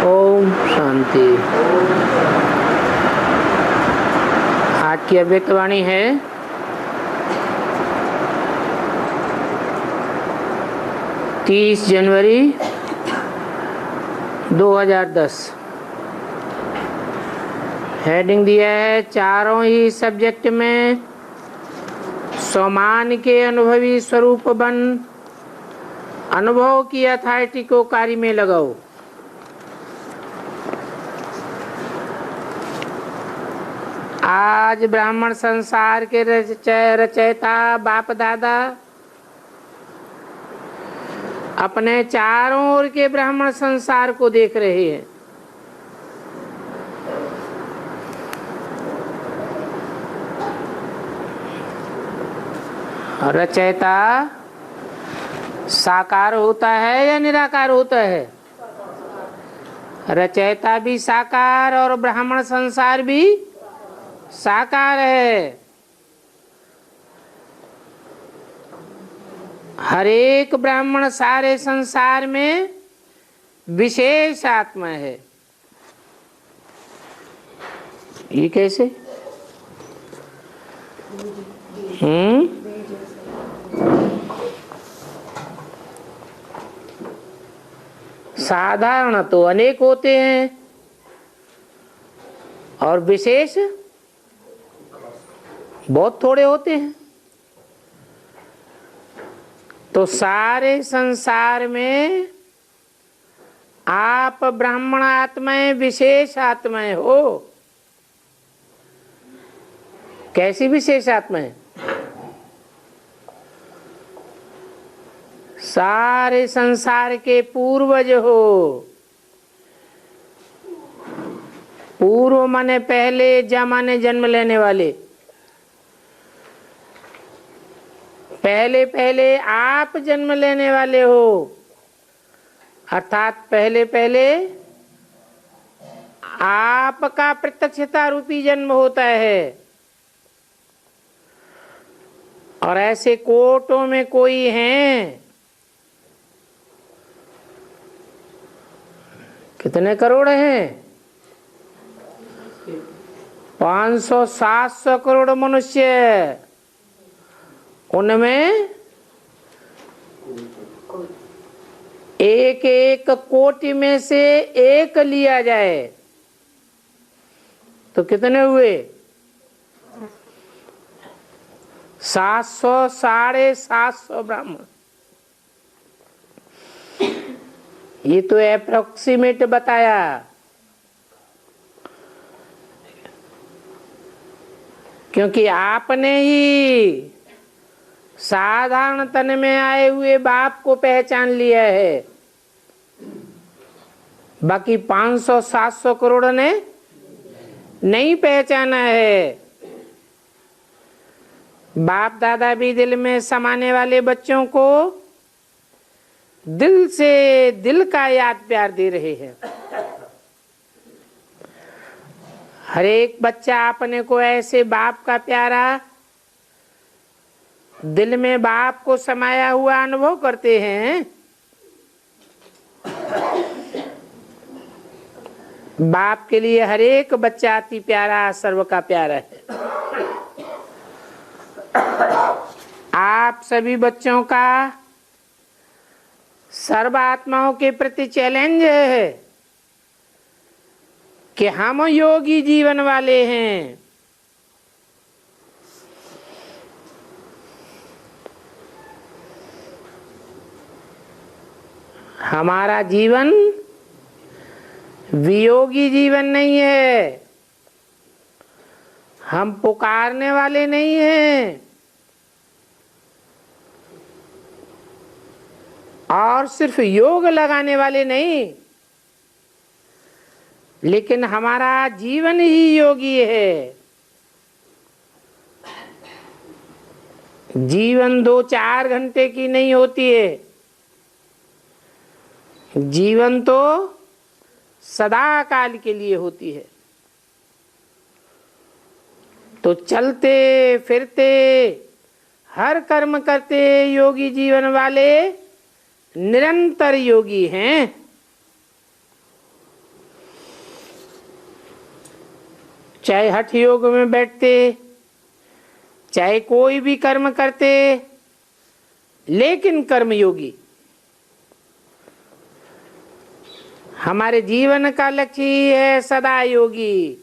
ओम शांति। आज की अव्यक्त वाणी है 30 जनवरी 2010। हेडिंग दिया है चारों ही सब्जेक्ट में समान के अनुभवी स्वरूप बन अनुभव की अथॉरिटी को कार्य में लगाओ। आज ब्राह्मण संसार के रचयिता बाप दादा अपने चारों ओर के ब्राह्मण संसार को देख रहे हैं। रचयिता साकार होता है या निराकार होता है? रचयिता भी साकार और ब्राह्मण संसार भी साकार है। हर एक ब्राह्मण सारे संसार में विशेष आत्मा है। ये कैसे? साधारण तो अनेक होते हैं और विशेष बहुत थोड़े होते हैं। तो सारे संसार में आप ब्राह्मण आत्माएं विशेष आत्माएं हो। कैसी विशेष आत्माएं? सारे संसार के पूर्वज हो। पूर्व माने पहले जमाने जन्म लेने वाले। पहले पहले आप जन्म लेने वाले हो, अर्थात पहले पहले आपका प्रत्यक्षता रूपी जन्म होता है। और ऐसे कोटों में कोई हैं, कितने करोड़ हैं? 500-700 करोड़ मनुष्य। उनमें एक एक कोटि में से एक लिया जाए तो कितने हुए? 700 750 ब्राह्मण। ये तो अप्रोक्सीमेट बताया। क्योंकि आपने ही साधारण तन में आए हुए बाप को पहचान लिया है, बाकी 500-700 करोड़ ने नहीं पहचाना है। बाप दादा भी दिल में समाने वाले बच्चों को दिल से दिल का याद प्यार दे रहे हैं। हर एक बच्चा अपने को ऐसे बाप का प्यारा दिल में बाप को समाया हुआ अनुभव करते हैं। बाप के लिए हर एक बच्चा अति प्यारा, सर्व का प्यारा है। आप सभी बच्चों का सर्व आत्माओं के प्रति चैलेंज है कि हम योगी जीवन वाले हैं। हमारा जीवन वियोगी जीवन नहीं है। हम पुकारने वाले नहीं हैं और सिर्फ योग लगाने वाले नहीं, लेकिन हमारा जीवन ही योगी है। जीवन 2-4 घंटे की नहीं होती है। जीवन तो सदा काल के लिए होती है। तो चलते फिरते हर कर्म करते योगी जीवन वाले निरंतर योगी हैं। चाहे हठ योग में बैठते, चाहे कोई भी कर्म करते, लेकिन कर्मयोगी। हमारे जीवन का लक्ष्य ही है सदा योगी।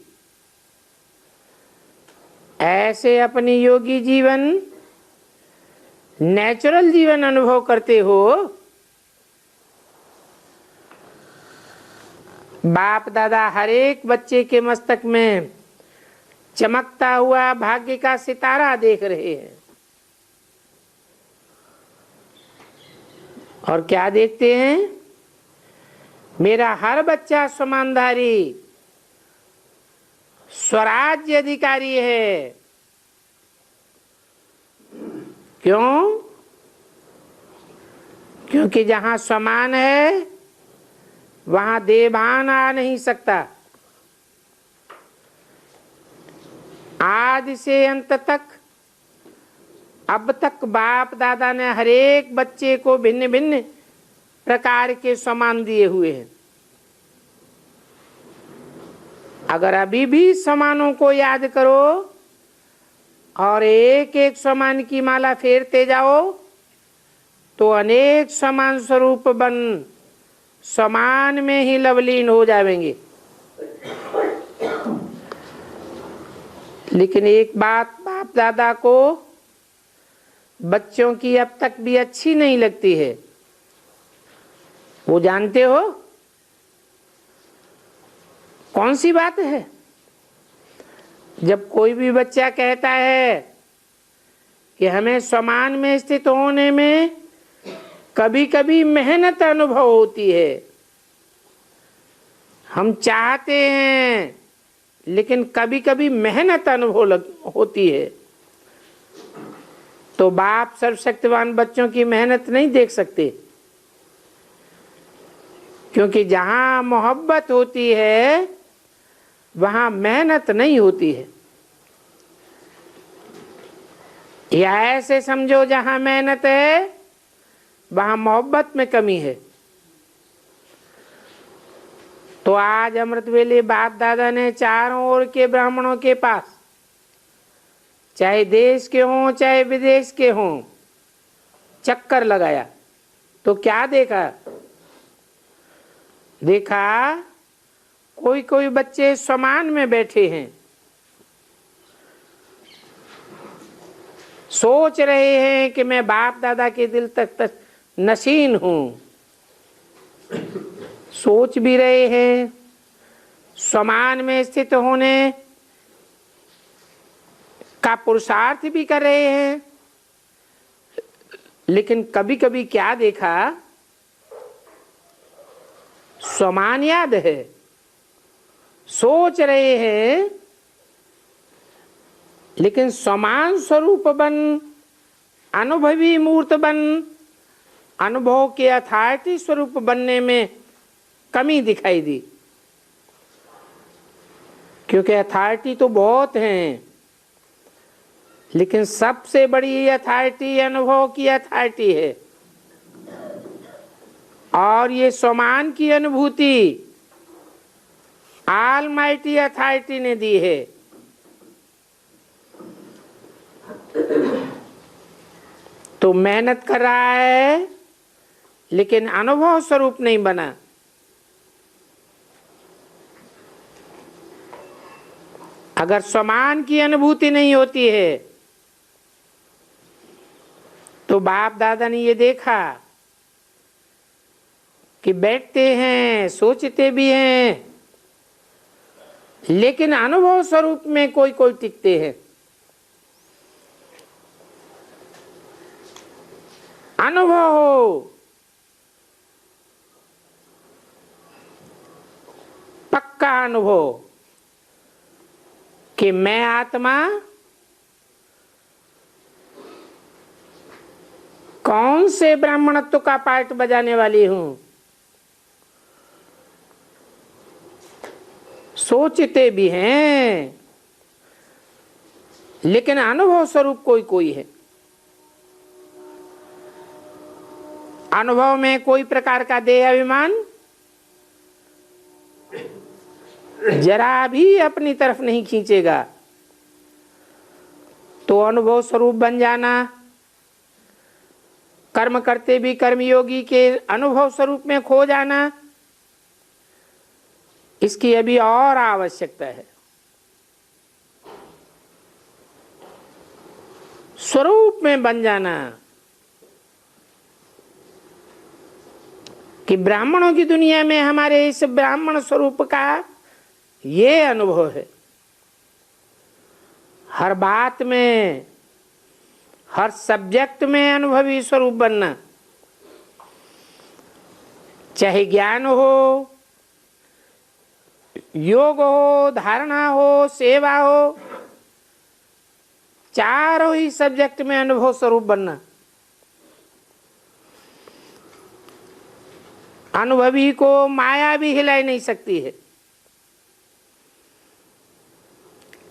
ऐसे अपनी योगी जीवन, नेचुरल जीवन अनुभव करते हो। बाप दादा हर एक बच्चे के मस्तक में चमकता हुआ भाग्य का सितारा देख रहे हैं। और क्या देखते हैं? मेरा हर बच्चा समानधारी स्वराज्य अधिकारी है। क्यों? क्योंकि जहां समान है वहां देभान आ नहीं सकता। आदि से अंत तक, अब तक बाप दादा ने हर एक बच्चे को भिन्न भिन्न प्रकार के समान दिए हुए हैं। अगर अभी भी समानों को याद करो और एक एक समान की माला फेरते जाओ तो अनेक समान स्वरूप बन समान में ही लवलीन हो जाएंगे। लेकिन एक बात बाप दादा को बच्चों की अब तक भी अच्छी नहीं लगती है। वो जानते हो कौन सी बात है? जब कोई भी बच्चा कहता है कि हमें समान में स्थित होने में कभी कभी मेहनत अनुभव होती है, हम चाहते हैं लेकिन कभी कभी मेहनत अनुभव होती है, तो बाप सर्वशक्तिवान बच्चों की मेहनत नहीं देख सकते। क्योंकि जहां मोहब्बत होती है वहां मेहनत नहीं होती है। या ऐसे समझो जहां मेहनत है वहां मोहब्बत में कमी है। तो आज अमृत वेले बाप दादा ने चारों ओर के ब्राह्मणों के पास, चाहे देश के हों चाहे विदेश के हों, चक्कर लगाया तो क्या देखा? देखा कोई कोई बच्चे समान में बैठे हैं, सोच रहे हैं कि मैं बाप दादा के दिल तक नशीन हूं। सोच भी रहे हैं, समान में स्थित होने का पुरुषार्थ भी कर रहे हैं। लेकिन कभी कभी क्या देखा? समान याद है, सोच रहे हैं लेकिन समान स्वरूप बन, अनुभवी मूर्त बन, अनुभव के अथॉरिटी स्वरूप बनने में कमी दिखाई दी। क्योंकि अथॉरिटी तो बहुत हैं, लेकिन सबसे बड़ी अथॉरिटी अनुभव की अथॉरिटी है। और ये समान की अनुभूति ऑलमाइटी अथॉरिटी ने दी है। तो मेहनत कर रहा है लेकिन अनुभव स्वरूप नहीं बना। अगर समान की अनुभूति नहीं होती है तो बाप दादा ने ये देखा कि बैठते हैं, सोचते भी हैं, लेकिन अनुभव स्वरूप में कोई कोई टिकते हैं। अनुभव हो, पक्का अनुभव कि मैं आत्मा कौन से ब्राह्मणत्व का पार्ट बजाने वाली हूं। सोचते भी हैं लेकिन अनुभव स्वरूप कोई कोई है। अनुभव में कोई प्रकार का देह अभिमान जरा भी अपनी तरफ नहीं खींचेगा तो अनुभव स्वरूप बन जाना, कर्म करते भी कर्मयोगी के अनुभव स्वरूप में खो जाना, इसकी अभी और आवश्यकता है। स्वरूप में बन जाना कि ब्राह्मणों की दुनिया में हमारे इस ब्राह्मण स्वरूप का ये अनुभव है। हर बात में, हर सब्जेक्ट में अनुभवी स्वरूप बनना, चाहे ज्ञान हो, योग हो, धारणा हो, सेवा हो, चारों ही सब्जेक्ट में अनुभव स्वरूप बनना। अनुभवी को माया भी हिलाई नहीं सकती है।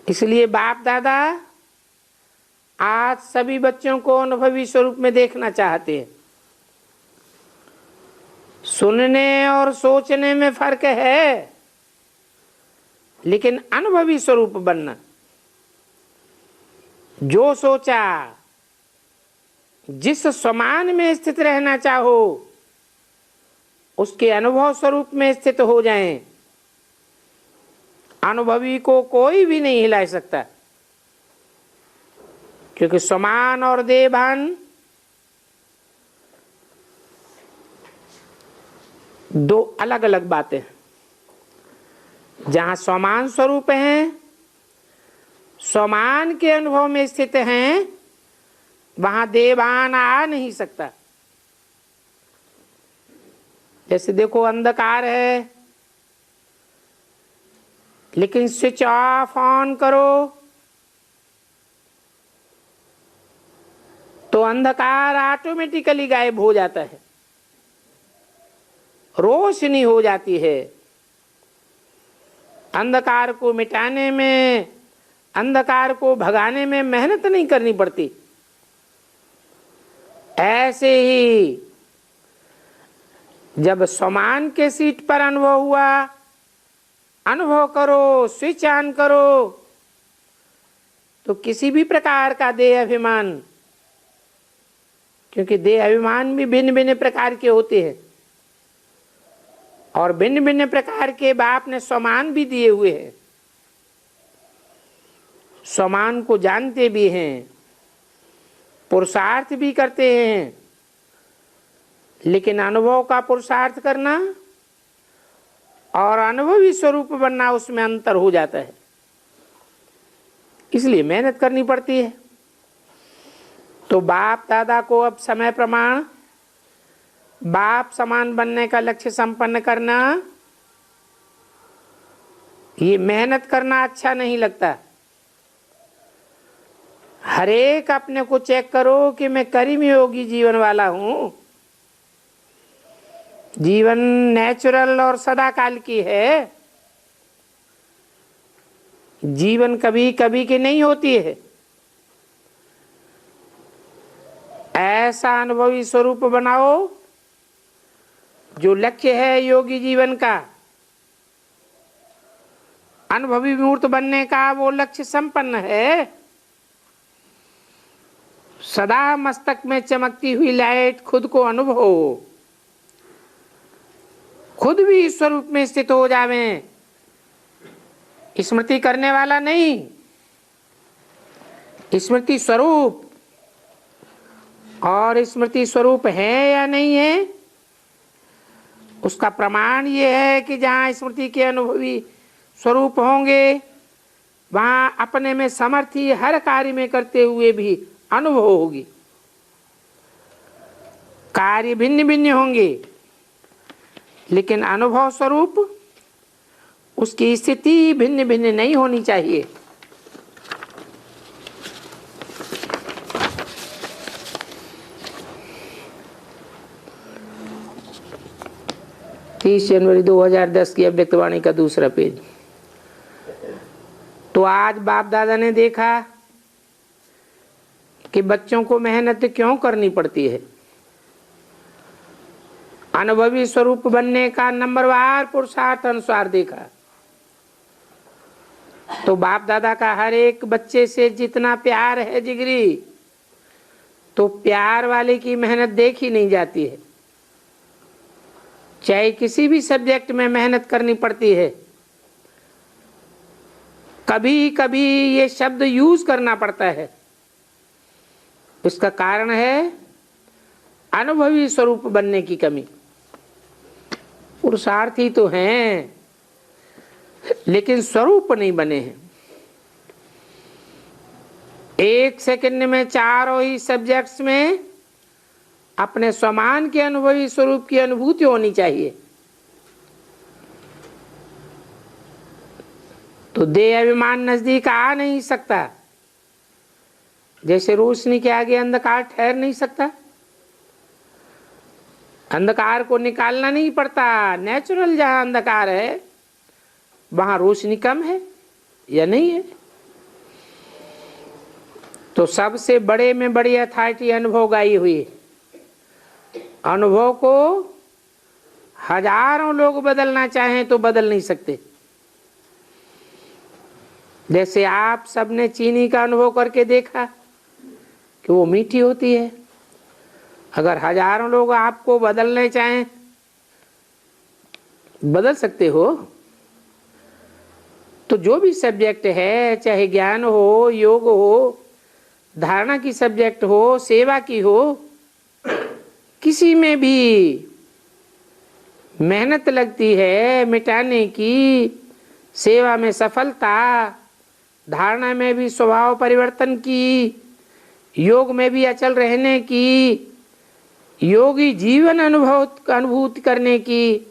इसलिए बाप दादा आज सभी बच्चों को अनुभवी स्वरूप में देखना चाहते हैं। सुनने और सोचने में फर्क है, लेकिन अनुभवी स्वरूप बनना। जो सोचा, जिस समान में स्थित रहना चाहो, उसके अनुभव स्वरूप में स्थित हो जाएं। अनुभवी को कोई भी नहीं हिला सकता, क्योंकि समान और देहभान दो अलग अलग बातें हैं। जहां समान स्वरूप हैं, समान के अनुभव में स्थित हैं, वहां देहभान आ नहीं सकता। जैसे देखो अंधकार है, लेकिन स्विच ऑफ ऑन करो तो अंधकार ऑटोमेटिकली गायब हो जाता है, रोशनी हो जाती है। अंधकार को मिटाने में, अंधकार को भगाने में मेहनत नहीं करनी पड़ती। ऐसे ही जब समान के सीट पर अनुभव हुआ, अनुभव करो, स्विच ऑन करो, तो किसी भी प्रकार का देह अभिमान, क्योंकि देह अभिमान भी भिन्न भिन्न प्रकार के होते हैं और भिन्न भिन्न प्रकार के बाप ने समान भी दिए हुए हैं। समान को जानते भी हैं, पुरुषार्थ भी करते हैं, लेकिन अनुभव का पुरुषार्थ करना और अनुभवी स्वरूप बनना, उसमें अंतर हो जाता है। इसलिए मेहनत करनी पड़ती है। तो बाप दादा को अब समय प्रमाण बाप समान बनने का लक्ष्य संपन्न करना, ये मेहनत करना अच्छा नहीं लगता। हर एक अपने को चेक करो कि मैं कर्म योगी जीवन वाला हूं। जीवन नेचुरल और सदाकाल की है। जीवन कभी कभी की नहीं होती है। ऐसा अनुभवी स्वरूप बनाओ जो लक्ष्य है योगी जीवन का, अनुभवी मूर्त बनने का वो लक्ष्य संपन्न है। सदा मस्तक में चमकती हुई लाइट खुद को अनुभव हो, खुद भी स्वरूप में स्थित हो जावें। स्मृति करने वाला नहीं, स्मृति स्वरूप। और स्मृति स्वरूप है या नहीं है, उसका प्रमाण ये है कि जहाँ स्मृति के अनुभवी स्वरूप होंगे, वहाँ अपने में समर्थी हर कार्य में करते हुए भी अनुभव होगी। कार्य भिन्न भिन्न होंगे, लेकिन अनुभव स्वरूप उसकी स्थिति भिन्न भिन्न नहीं होनी चाहिए। जनवरी 2010 की अव्यक्तवाणी का दूसरा पेज। तो आज बाप दादा ने देखा कि बच्चों को मेहनत क्यों करनी पड़ती है। अनुभवी स्वरूप बनने का नंबरवार पुरुषार्थ अनुसार देखा। तो बाप दादा का हर एक बच्चे से जितना प्यार है जिगरी, तो प्यार वाले की मेहनत देखी नहीं जाती है। चाहे किसी भी सब्जेक्ट में मेहनत करनी पड़ती है, कभी कभी ये शब्द यूज करना पड़ता है। इसका कारण है अनुभवी स्वरूप बनने की कमी। पुरुषार्थी तो हैं लेकिन स्वरूप नहीं बने हैं। एक सेकंड में चारों ही सब्जेक्ट्स में अपने समान के अनुभवी स्वरूप की अनुभूति होनी चाहिए। तो देह अभिमान नजदीक आ नहीं सकता। जैसे रोशनी के आगे अंधकार ठहर नहीं सकता, अंधकार को निकालना नहीं पड़ता। नेचुरल जहां अंधकार है वहां रोशनी कम है या नहीं है। तो सबसे बड़े में बड़ी अथॉरिटी अनुभव गाई हुई है। अनुभव को हजारों लोग बदलना चाहें तो बदल नहीं सकते। जैसे आप सबने चीनी का अनुभव करके देखा कि वो मीठी होती है। अगर हजारों लोग आपको बदलने चाहें, बदल सकते हो। तो जो भी सब्जेक्ट है, चाहे ज्ञान हो, योग हो, धारणा की सब्जेक्ट हो, सेवा की हो, किसी में भी मेहनत लगती है मिटाने की, सेवा में सफलता, धारणा में भी स्वभाव परिवर्तन की, योग में भी अचल रहने की, योगी जीवन अनुभूति करने की।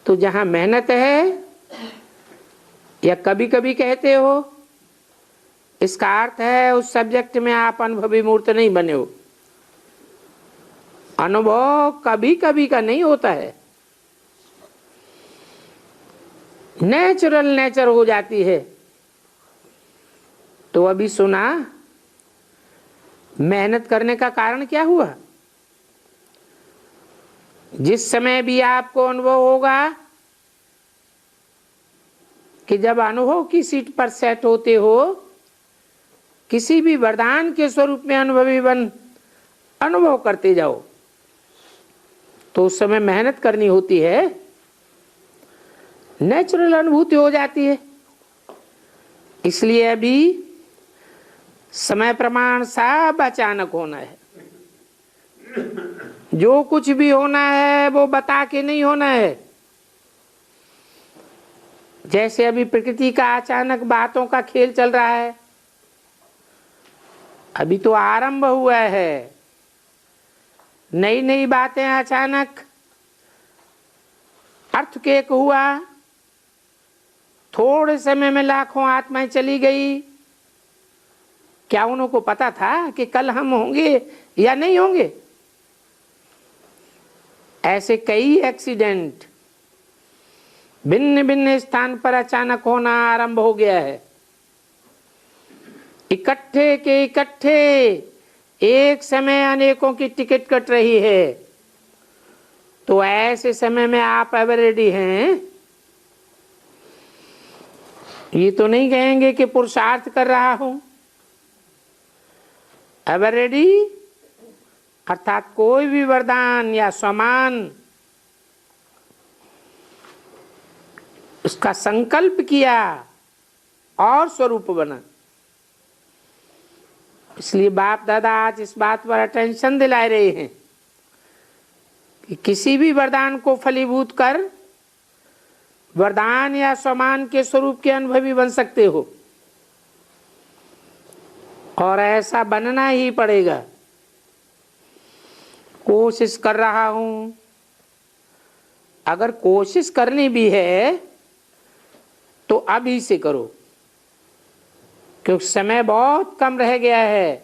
तो जहां मेहनत है, या कभी कभी कहते हो, इसका अर्थ है उस सब्जेक्ट में आप अनुभवी मूर्त नहीं बने हो। अनुभव कभी कभी का नहीं होता है, नेचुरल नेचर हो जाती है। तो अभी सुना मेहनत करने का कारण क्या हुआ। जिस समय भी आपको अनुभव होगा कि जब अनुभव की सीट पर सेट होते हो, किसी भी वरदान के स्वरूप में अनुभवी बन अनुभव करते जाओ, तो उस समय मेहनत करनी होती है, नेचुरल अनुभूति हो जाती है। इसलिए अभी समय प्रमाण सब अचानक होना है। जो कुछ भी होना है वो बता के नहीं होना है। जैसे अभी प्रकृति का अचानक बातों का खेल चल रहा है, अभी तो आरंभ हुआ है। नई नई बातें अचानक, अर्थक्वेक हुआ, थोड़े समय में लाखों आत्माएं चली गई। क्या उनको पता था कि कल हम होंगे या नहीं होंगे। ऐसे कई एक्सीडेंट भिन्न भिन्न स्थान पर अचानक होना आरंभ हो गया है। इकट्ठे के इकट्ठे एक समय अनेकों की टिकट कट रही है। तो ऐसे समय में आप एवर रेडी हैं। ये तो नहीं कहेंगे कि पुरुषार्थ कर रहा हूं। एवर रेडी अर्थात कोई भी वरदान या सम्मान, उसका संकल्प किया और स्वरूप बना। इसलिए बाप दादा आज इस बात पर अटेंशन दिला रहे हैं कि किसी भी वरदान को फलीभूत कर वरदान या सम्मान के स्वरूप के अनुभवी बन सकते हो, और ऐसा बनना ही पड़ेगा। कोशिश कर रहा हूं, अगर कोशिश करनी भी है तो अभी से करो, क्योंकि समय बहुत कम रह गया है।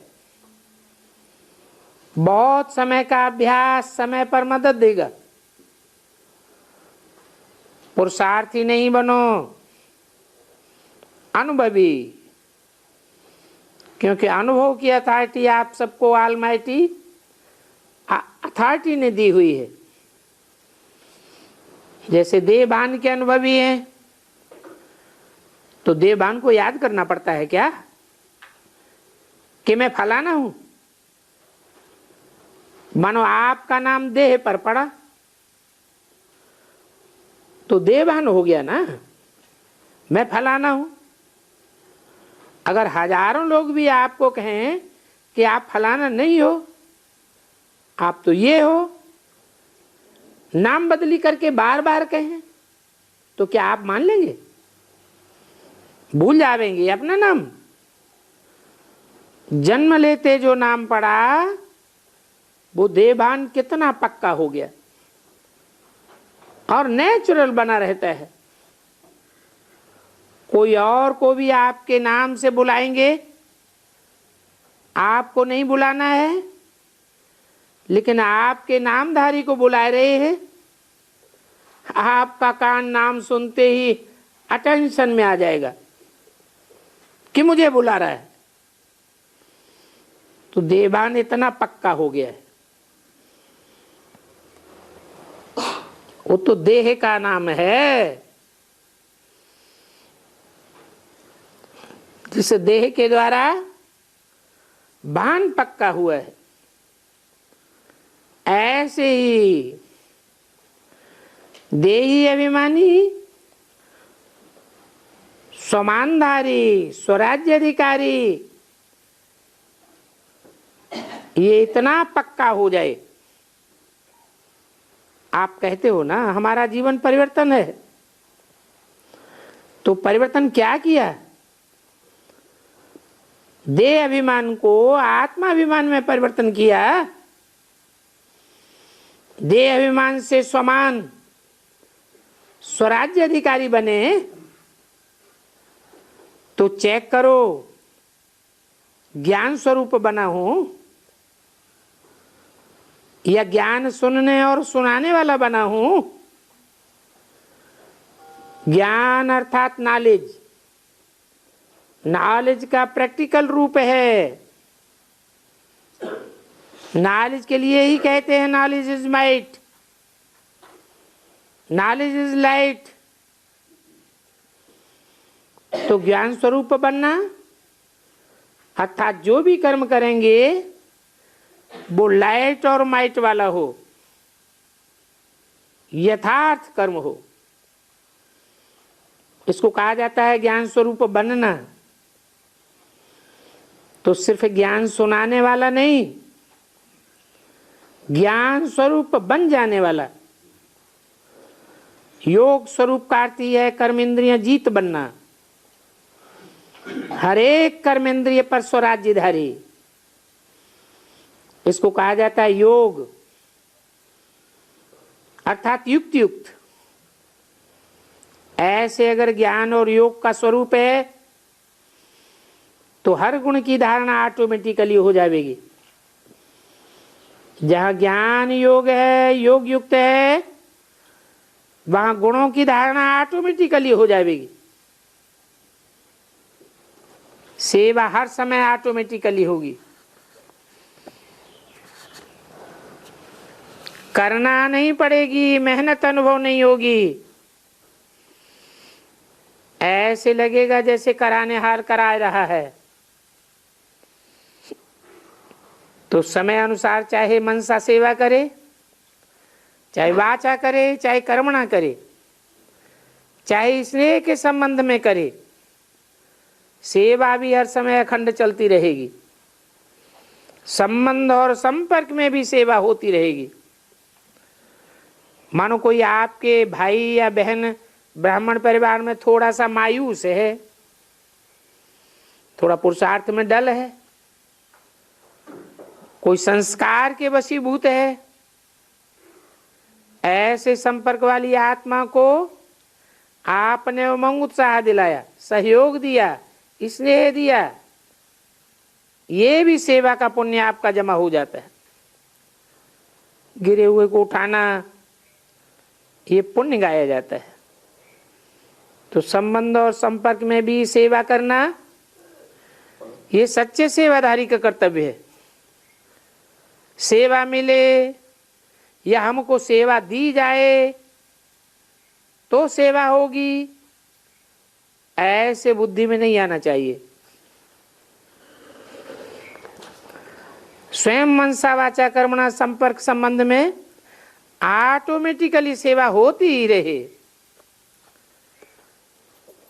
बहुत समय का अभ्यास समय पर मदद देगा। पुरुषार्थी नहीं बनो, अनुभवी, क्योंकि अनुभव की अथॉरिटी आप सबको ऑलमाइटी अथॉरिटी ने दी हुई है। जैसे देह भान के अनुभवी हैं, तो देवान को याद करना पड़ता है क्या कि मैं फलाना हूं? मानो आपका नाम देह पर पड़ा तो देवान हो गया ना, मैं फलाना हूं। अगर हजारों लोग भी आपको कहें कि आप फलाना नहीं हो, आप तो ये हो, नाम बदली करके बार बार कहें, तो क्या आप मान लेंगे? भूल जावेंगे अपना नाम। जन्म लेते जो नाम पड़ा वो देवान कितना पक्का हो गया और नेचुरल बना रहता है। कोई और को भी आपके नाम से बुलाएंगे, आपको नहीं बुलाना है, लेकिन आपके नामधारी को बुला रहे हैं। आपका कान नाम सुनते ही अटेंशन में आ जाएगा कि मुझे बुला रहा है। तो देवान इतना पक्का हो गया है। वो तो देह का नाम है, जिस देह के द्वारा भान पक्का हुआ है। ऐसे ही देही अभिमानी, स्वमानधारी, स्वराज्याधिकारी, ये इतना पक्का हो जाए। आप कहते हो ना हमारा जीवन परिवर्तन है, तो परिवर्तन क्या किया? देह अभिमान को आत्माभिमान में परिवर्तन किया। देह अभिमान से स्वमान स्वराज्य अधिकारी बने। तो चेक करो, ज्ञान स्वरूप बना हूं या ज्ञान सुनने और सुनाने वाला बना हूं? ज्ञान अर्थात नॉलेज, नॉलेज का प्रैक्टिकल रूप है। नॉलेज के लिए ही कहते हैं knowledge is might, knowledge is light. तो ज्ञान स्वरूप बनना अर्थात जो भी कर्म करेंगे वो लाइट और माइट वाला हो, यथार्थ कर्म हो। इसको कहा जाता है ज्ञान स्वरूप बनना। तो सिर्फ ज्ञान सुनाने वाला नहीं, ज्ञान स्वरूप बन जाने वाला। योग स्वरूप का अर्थ है कर्मेंद्रिय जीत बनना, हर एक कर्मेंद्रिय पर स्वराज्यधारी। इसको कहा जाता है योग अर्थात युक्त युक्त। ऐसे अगर ज्ञान और योग का स्वरूप है तो हर गुण की धारणा ऑटोमेटिकली हो जाएगी। जहां ज्ञान योग है, योग युक्त है, वहां गुणों की धारणा ऑटोमेटिकली हो जाएगी। सेवा हर समय ऑटोमेटिकली होगी। करना नहीं पड़ेगी, मेहनत अनुभव नहीं होगी। ऐसे लगेगा जैसे कराने हार करा रहा है। तो समय अनुसार चाहे मनसा सेवा करे, चाहे वाचा करे, चाहे कर्मणा करे, चाहे स्नेह के संबंध में करे, सेवा भी हर समय अखंड चलती रहेगी। संबंध और संपर्क में भी सेवा होती रहेगी। मानो कोई आपके भाई या बहन ब्राह्मण परिवार में थोड़ा सा मायूस है, थोड़ा पुरुषार्थ में डल है, कोई संस्कार के वशीभूत है, ऐसे संपर्क वाली आत्मा को आपने उमंग उत्साह दिलाया, सहयोग दिया, स्नेह दिया, ये भी सेवा का पुण्य आपका जमा हो जाता है। गिरे हुए को उठाना, ये पुण्य गाया जाता है। तो संबंध और संपर्क में भी सेवा करना, ये सच्चे सेवाधारी का कर्तव्य है। सेवा मिले या हमको सेवा दी जाए तो सेवा होगी, ऐसे बुद्धि में नहीं आना चाहिए। स्वयं मनसा वाचा कर्मणा संपर्क संबंध में ऑटोमेटिकली सेवा होती ही रहे।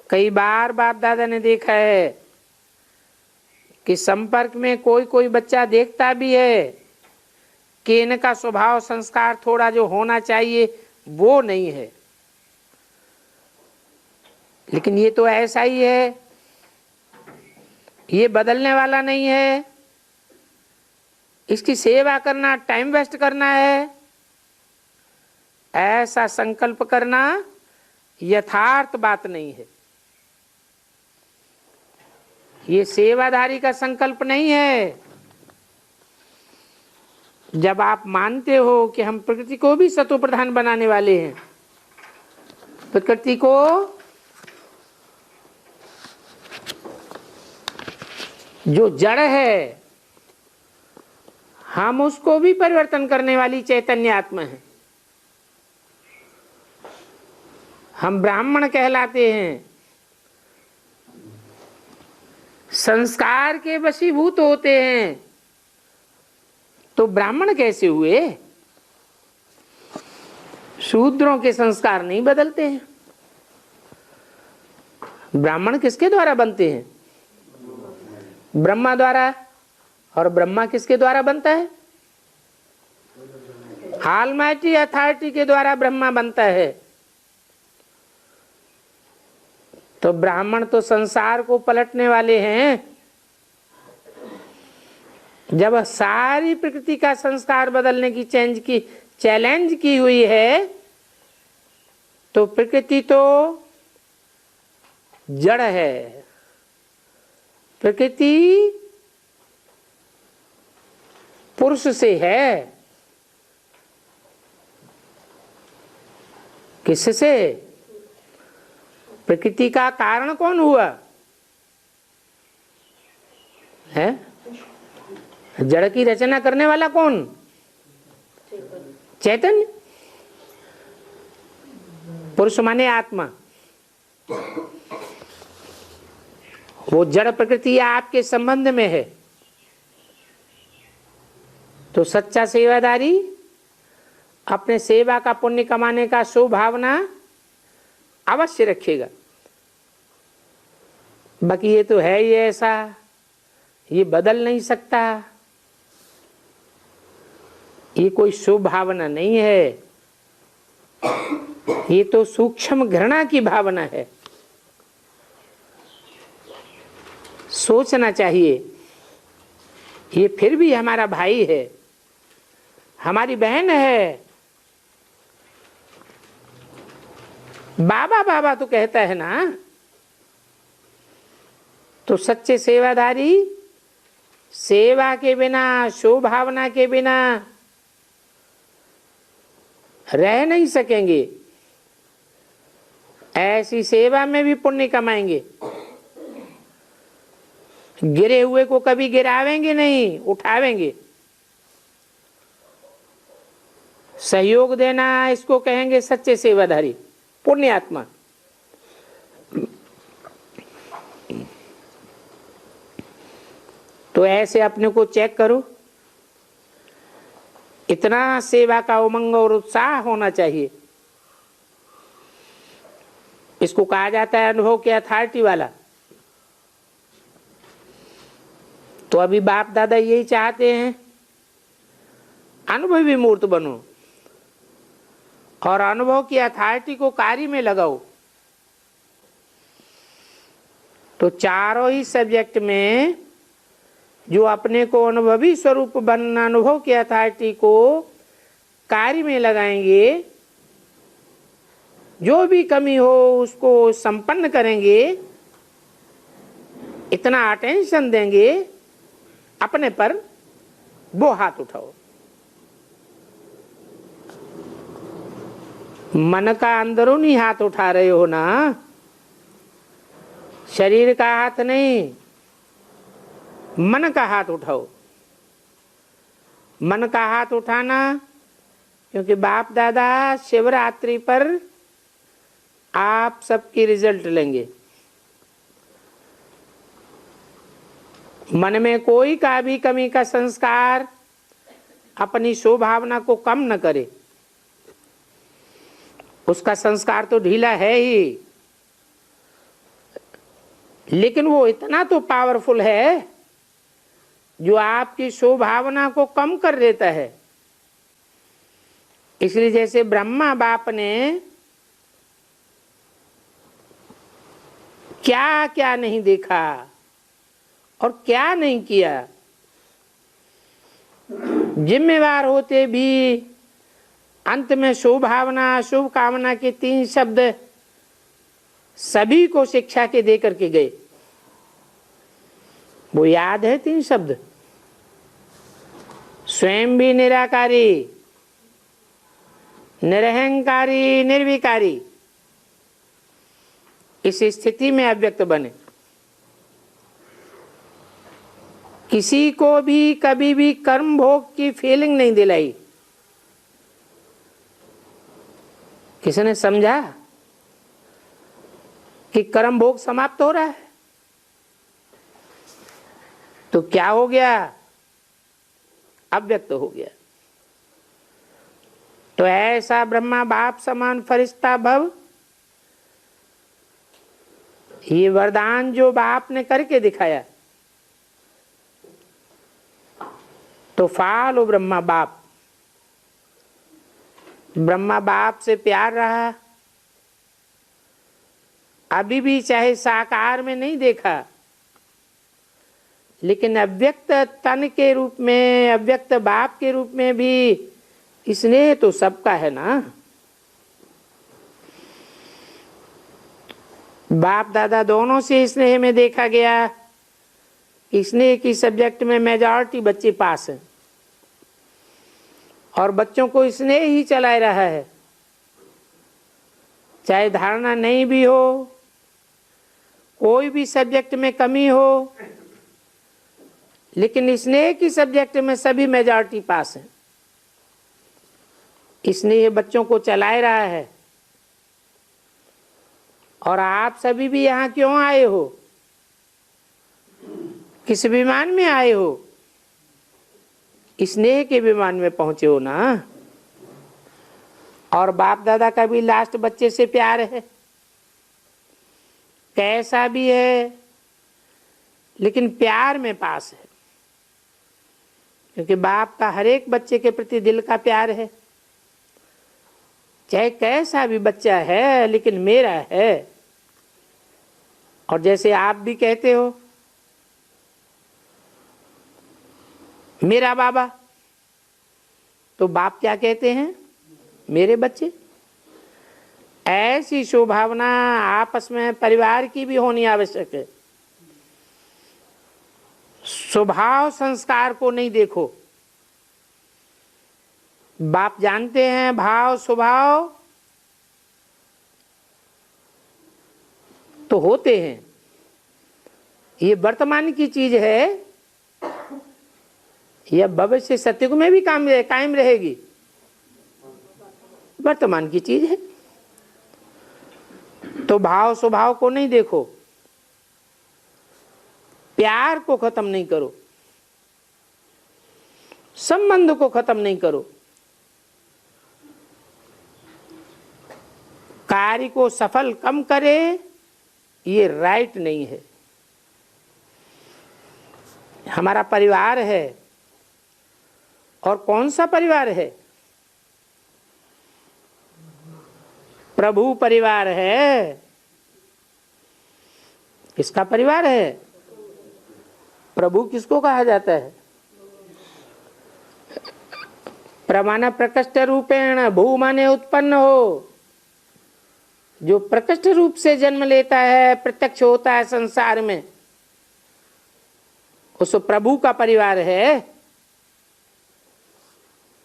कई बार बाप दादा ने देखा है कि संपर्क में कोई कोई बच्चा देखता भी है कि इनका स्वभाव संस्कार थोड़ा जो होना चाहिए वो नहीं है, लेकिन ये तो ऐसा ही है, ये बदलने वाला नहीं है, इसकी सेवा करना टाइम वेस्ट करना है, ऐसा संकल्प करना यथार्थ बात नहीं है। ये सेवाधारी का संकल्प नहीं है। जब आप मानते हो कि हम प्रकृति को भी सतो प्रधान बनाने वाले हैं, प्रकृति को जो जड़ है हम उसको भी परिवर्तन करने वाली चैतन्य आत्मा है। हम ब्राह्मण कहलाते हैं, संस्कार के वशीभूत होते हैं, तो ब्राह्मण कैसे हुए? शूद्रों के संस्कार नहीं बदलते हैं। ब्राह्मण किसके द्वारा बनते हैं? ब्रह्मा द्वारा। और ब्रह्मा किसके द्वारा बनता है? ऑलमाइटी अथॉरिटी के द्वारा ब्रह्मा बनता है। तो ब्राह्मण तो संसार को पलटने वाले हैं। जब सारी प्रकृति का संस्कार बदलने की चैलेंज की हुई है, तो प्रकृति तो जड़ है। प्रकृति पुरुष से है। किससे? प्रकृति का कारण कौन हुआ है? जड़ की रचना करने वाला कौन? चैतन्य। पुरुष माने आत्मा। वो जड़ प्रकृति आपके संबंध में है। तो सच्चा सेवादारी अपने सेवा का पुण्य कमाने का शुभ भावना अवश्य रखेगा। बाकी ये तो है ही ऐसा, ये बदल नहीं सकता, ये कोई शुभ भावना नहीं है, ये तो सूक्ष्म घृणा की भावना है। सोचना चाहिए, ये फिर भी हमारा भाई है, हमारी बहन है। बाबा बाबा तो कहता है ना। तो सच्चे सेवाधारी सेवा के बिना, शुभ भावना के बिना रह नहीं सकेंगे। ऐसी सेवा में भी पुण्य कमाएंगे। गिरे हुए को कभी गिरावेंगे नहीं, उठावेंगे। सहयोग देना, इसको कहेंगे सच्चे सेवाधारी, पुण्य आत्मा। तो ऐसे अपने को चेक करो। इतना सेवा का उमंग और उत्साह होना चाहिए। इसको कहा जाता है अनुभव के अथॉरिटी वाला। तो अभी बाप दादा यही चाहते हैं, अनुभवी मूर्त बनो और अनुभव की अथॉरिटी को कार्य में लगाओ। तो चारों ही सब्जेक्ट में जो अपने को अनुभवी स्वरूप बनना, अनुभव की अथॉरिटी को कार्य में लगाएंगे, जो भी कमी हो उसको संपन्न करेंगे, इतना अटेंशन देंगे अपने पर, वो हाथ उठाओ। मन का अंदरूनी हाथ उठा रहे हो ना, शरीर का हाथ नहीं, मन का हाथ उठाओ। मन का हाथ उठाना, क्योंकि बाप दादा शिवरात्रि पर आप सबकी रिजल्ट लेंगे। मन में कोई का भी कमी का संस्कार अपनी स्वभावना को कम न करे। उसका संस्कार तो ढीला है ही, लेकिन वो इतना तो पावरफुल है जो आपकी स्वभावना को कम कर देता है। इसलिए जैसे ब्रह्मा बाप ने क्या क्या नहीं देखा और क्या नहीं किया, जिम्मेवार होते भी अंत में स्वभावना शुभ कामना के 3 शब्द सभी को शिक्षा के दे करके गए। वो याद है 3 शब्द? स्वयं भी निराकारी, निरहंकारी, निर्विकारी। इस स्थिति में अव्यक्त बने। किसी को भी कभी भी कर्म भोग की फीलिंग नहीं दिलाई। किसी ने समझा कि कर्म भोग समाप्त हो रहा है? तो क्या हो गया? अव्यक्त हो गया। तो ऐसा ब्रह्मा बाप समान फरिश्ता भव, ये वरदान जो बाप ने करके दिखाया, तो फॉलो ब्रह्मा बाप। ब्रह्मा बाप से प्यार रहा, अभी भी चाहे साकार में नहीं देखा, लेकिन अव्यक्त तन के रूप में, अव्यक्त बाप के रूप में भी स्नेह तो सबका है ना। बाप दादा दोनों से स्नेह में देखा गया। स्नेह की सब्जेक्ट में मेजॉरिटी बच्चे पास हैं और बच्चों को स्नेह ही चला रहा है। चाहे धारणा नहीं भी हो, कोई भी सब्जेक्ट में कमी हो, लेकिन स्नेह की सब्जेक्ट में सभी मेजॉरिटी पास हैं। स्नेह बच्चों को चला रहा है। और आप सभी भी यहाँ क्यों आए हो? किस विमान में आए हो? स्नेह के विमान में पहुंचे हो ना। और बाप दादा का भी लास्ट बच्चे से प्यार है, कैसा भी है, लेकिन प्यार में पास है। क्योंकि बाप का हर एक बच्चे के प्रति दिल का प्यार है। चाहे कैसा भी बच्चा है, लेकिन मेरा है। और जैसे आप भी कहते हो मेरा बाबा, तो बाप क्या कहते हैं? मेरे बच्चे। ऐसी स्वभावना आपस में परिवार की भी होनी आवश्यक है। स्वभाव संस्कार को नहीं देखो। बाप जानते हैं भाव स्वभाव तो होते हैं, ये वर्तमान की चीज है, यह भविष्य सत्युग में भी कायम रहेगी। वर्तमान की चीज है। तो भाव स्वभाव को नहीं देखो, प्यार को खत्म नहीं करो, संबंध को खत्म नहीं करो, कार्य को सफल कम करे, ये राइट नहीं है। हमारा परिवार है, और कौन सा परिवार है? प्रभु परिवार है। किसका परिवार है? प्रभु किसको कहा जाता है? प्रमाण प्रकृष्ट रूपेण भू माने उत्पन्न हो, जो प्रकृष्ट रूप से जन्म लेता है, प्रत्यक्ष होता है संसार में, उस प्रभु का परिवार है,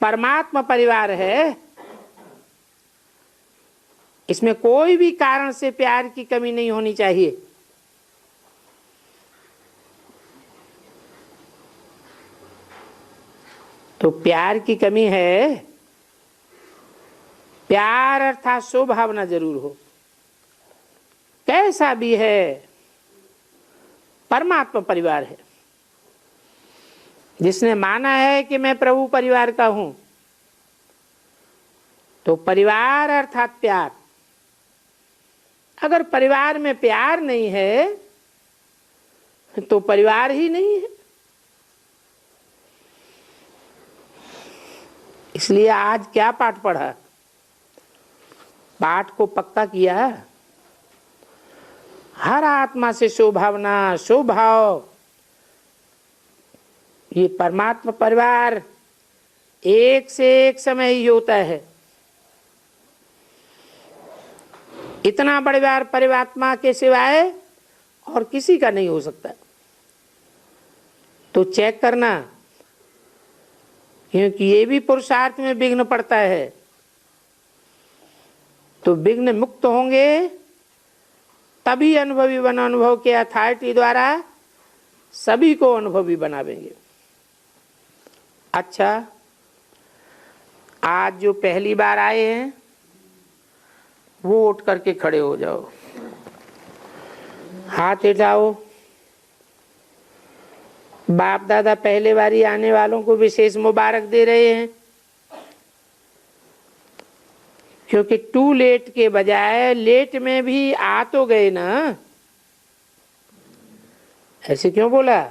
परमात्मा परिवार है। इसमें कोई भी कारण से प्यार की कमी नहीं होनी चाहिए। तो प्यार की कमी है, प्यार अर्थात स्वभावना जरूर हो, कैसा भी है, परमात्मा परिवार है। जिसने माना है कि मैं प्रभु परिवार का हूं, तो परिवार अर्थात प्यार। अगर परिवार में प्यार नहीं है तो परिवार ही नहीं है। इसलिए आज क्या पाठ पढ़ा, पाठ को पक्का किया। हर आत्मा से स्वभावना स्वभाव, ये परमात्मा परिवार एक से एक समय ही होता है। इतना परिवार परमात्मा के सिवाय और किसी का नहीं हो सकता। तो चेक करना, क्योंकि ये भी पुरुषार्थ में विघ्न पड़ता है। तो विघ्न मुक्त होंगे तभी अनुभवी बन अनुभव के अथॉरिटी द्वारा सभी को अनुभवी बनावेंगे। अच्छा, आज जो पहली बार आए हैं वो उठ करके खड़े हो जाओ, हाथ उठाओ। बाप दादा पहले बारी आने वालों को विशेष मुबारक दे रहे हैं, क्योंकि टू लेट के बजाय लेट में भी आ तो गए ना। ऐसे क्यों बोला?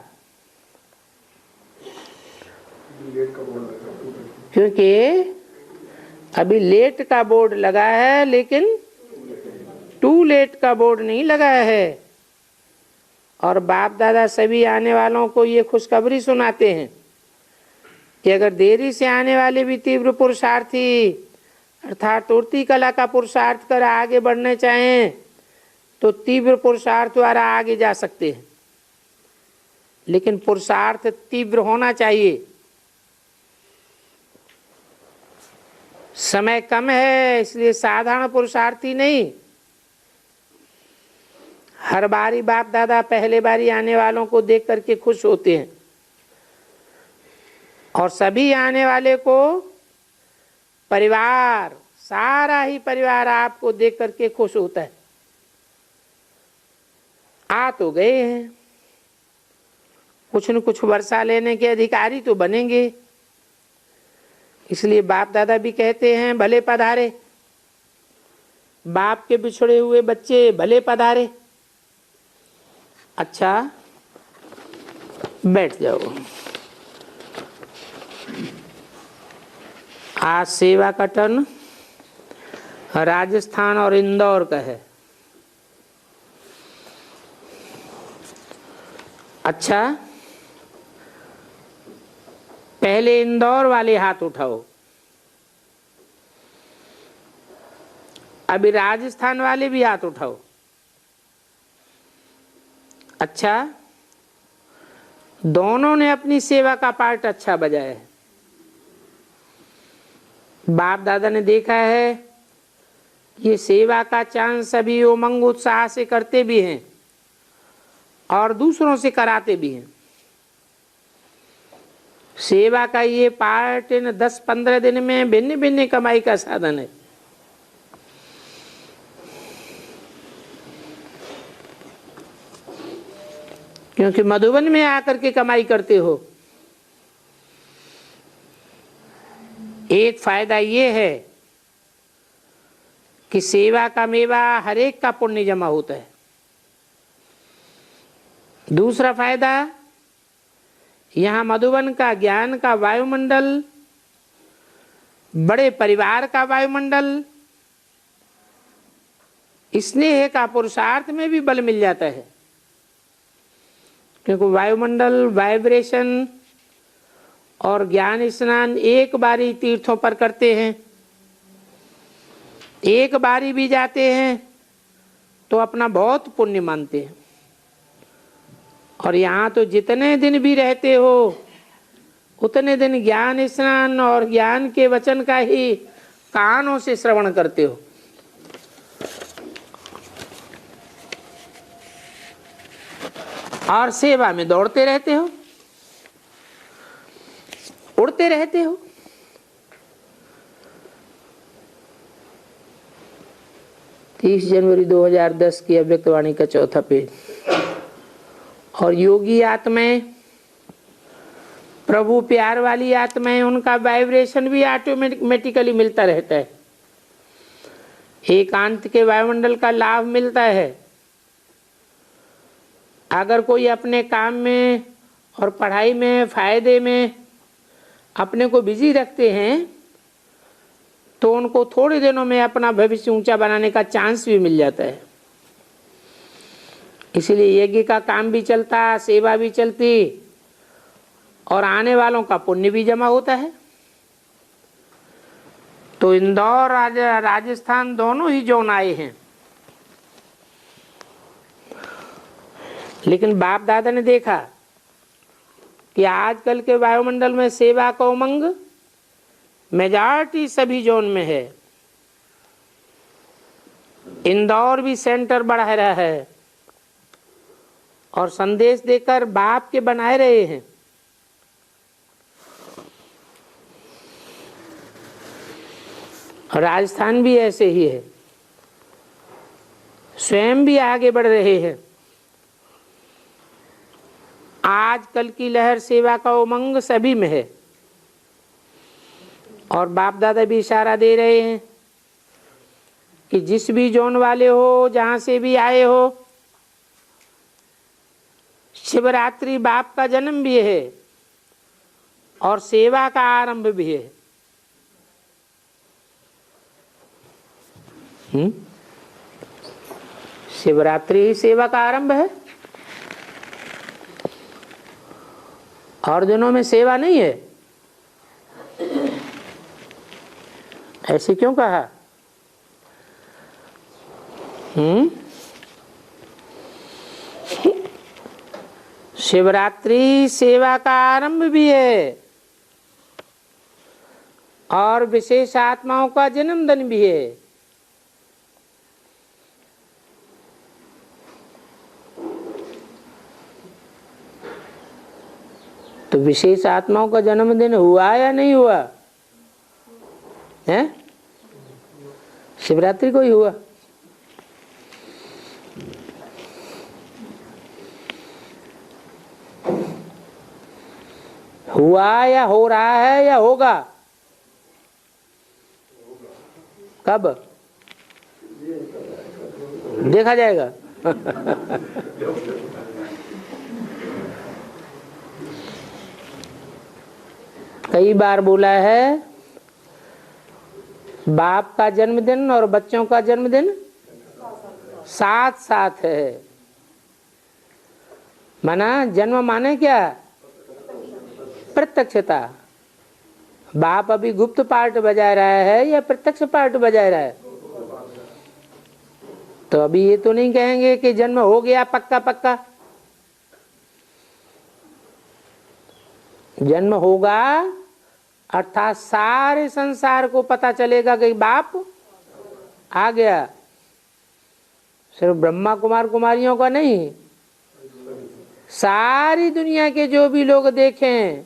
क्योंकि अभी लेट का बोर्ड लगा है लेकिन टू लेट का बोर्ड नहीं लगा है। और बाप दादा सभी आने वालों को ये खुशखबरी सुनाते हैं कि अगर देरी से आने वाले भी तीव्र पुरुषार्थी अर्थात उड़ती कला का पुरुषार्थ कर आगे बढ़ने चाहें तो तीव्र पुरुषार्थ द्वारा आगे जा सकते हैं। लेकिन पुरुषार्थ तीव्र होना चाहिए। समय कम है इसलिए साधारण पुरुषार्थी नहीं, हर बारी बाप दादा पहले बारी आने वालों को देख करके खुश होते हैं और सभी आने वाले को परिवार, सारा ही परिवार आपको देख करके खुश होता है। आ तो गए हैं, कुछ न कुछ वर्षा लेने के अधिकारी तो बनेंगे। इसलिए बाप दादा भी कहते हैं भले पधारे, बाप के बिछड़े हुए बच्चे भले पधारे। अच्छा, बैठ जाओ। आज सेवा का टर्न राजस्थान और इंदौर का है। अच्छा, पहले इंदौर वाले हाथ उठाओ, अभी राजस्थान वाले भी हाथ उठाओ। अच्छा, दोनों ने अपनी सेवा का पार्ट अच्छा बजाया है। बाप दादा ने देखा है ये सेवा का चांस सभी उमंग उत्साह से करते भी हैं और दूसरों से कराते भी हैं। सेवा का ये पार्ट इन 10-15 दिन में भिन्न भिन्न कमाई का साधन है। क्योंकि मधुबन में आकर के कमाई करते हो। एक फायदा ये है कि सेवा का मेवा हर एक का पुण्य जमा होता है। दूसरा फायदा, यहाँ मधुबन का ज्ञान का वायुमंडल, बड़े परिवार का वायुमंडल, स्नेह का पुरुषार्थ में भी बल मिल जाता है। क्योंकि वायुमंडल, वाइब्रेशन और ज्ञान स्नान एक बारी तीर्थों पर करते हैं, एक बारी भी जाते हैं तो अपना बहुत पुण्य मानते हैं। और यहाँ तो जितने दिन भी रहते हो उतने दिन ज्ञान स्नान और ज्ञान के वचन का ही कानों से श्रवण करते हो। और सेवा में दौड़ते रहते हो, उड़ते रहते हो। जनवरी 2010 की अव्यक्तवाणी का 4था पेज। और योगी आत्माएं प्रभु प्यार वाली आत्माएं, उनका वाइब्रेशन भी ऑटोमेटिकली मिलता रहता है। एकांत के वायुमंडल का लाभ मिलता है। अगर कोई अपने काम में और पढ़ाई में, फायदे में अपने को बिजी रखते हैं तो उनको थोड़े दिनों में अपना भविष्य ऊंचा बनाने का चांस भी मिल जाता है। इसलिए यज्ञ का काम भी चलता, सेवा भी चलती और आने वालों का पुण्य भी जमा होता है। तो इंदौर राजस्थान दोनों ही जोन आए हैं। लेकिन बाप दादा ने देखा कि आजकल के वायुमंडल में सेवा का उमंग मेजॉरिटी सभी जोन में है। इंदौर भी सेंटर बढ़ा रहा है और संदेश देकर बाप के बनाए रहे हैं। राजस्थान भी ऐसे ही है, स्वयं भी आगे बढ़ रहे हैं। आजकल की लहर सेवा का उमंग सभी में है और बाप दादा भी इशारा दे रहे हैं कि जिस भी जोन वाले हो, जहां से भी आए हो, शिवरात्रि बाप का जन्म भी है और सेवा का आरंभ भी है। शिवरात्रि ही सेवा का आरंभ है, और दिनों में सेवा नहीं है। ऐसे क्यों कहा? शिवरात्रि सेवा का आरंभ भी है और विशेष आत्माओं का जन्मदिन भी है। तो विशेष आत्माओं का जन्मदिन हुआ या नहीं हुआ है? शिवरात्रि को ही हुआ। हुआ या हो रहा है या होगा? कब देखा जाएगा? कई बार बोला है, बाप का जन्मदिन और बच्चों का जन्मदिन साथ साथ है। माना जन्म माने क्या? प्रत्यक्षता। बाप अभी गुप्त पार्ट बजा रहा है या प्रत्यक्ष पार्ट बजा रहा है? तो अभी ये तो नहीं कहेंगे कि जन्म हो गया पक्का पक्का। जन्म होगा अर्थात सारे संसार को पता चलेगा कि बाप आ गया। सिर्फ ब्रह्मा कुमार कुमारियों का नहीं, सारी दुनिया के जो भी लोग देखें,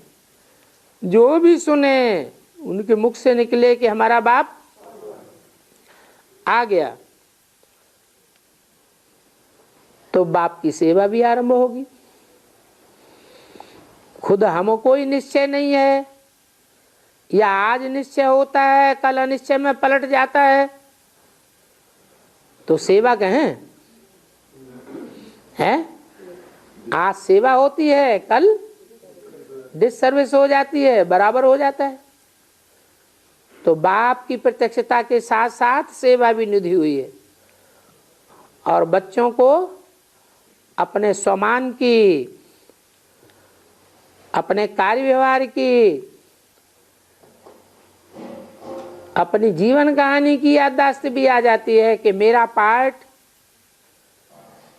जो भी सुने, उनके मुख से निकले कि हमारा बाप आ गया। तो बाप की सेवा भी आरंभ होगी। खुद हमको कोई निश्चय नहीं है, या आज निश्चय होता है कल अनिश्चय में पलट जाता है, तो सेवा कहें है? आज सेवा होती है, कल डिससर्विस हो जाती है, बराबर हो जाता है। तो बाप की प्रत्यक्षता के साथ साथ सेवा भी निधि हुई है और बच्चों को अपने स्वमान की, अपने कार्य व्यवहार की, अपनी जीवन कहानी की याददाश्त भी आ जाती है कि मेरा पार्ट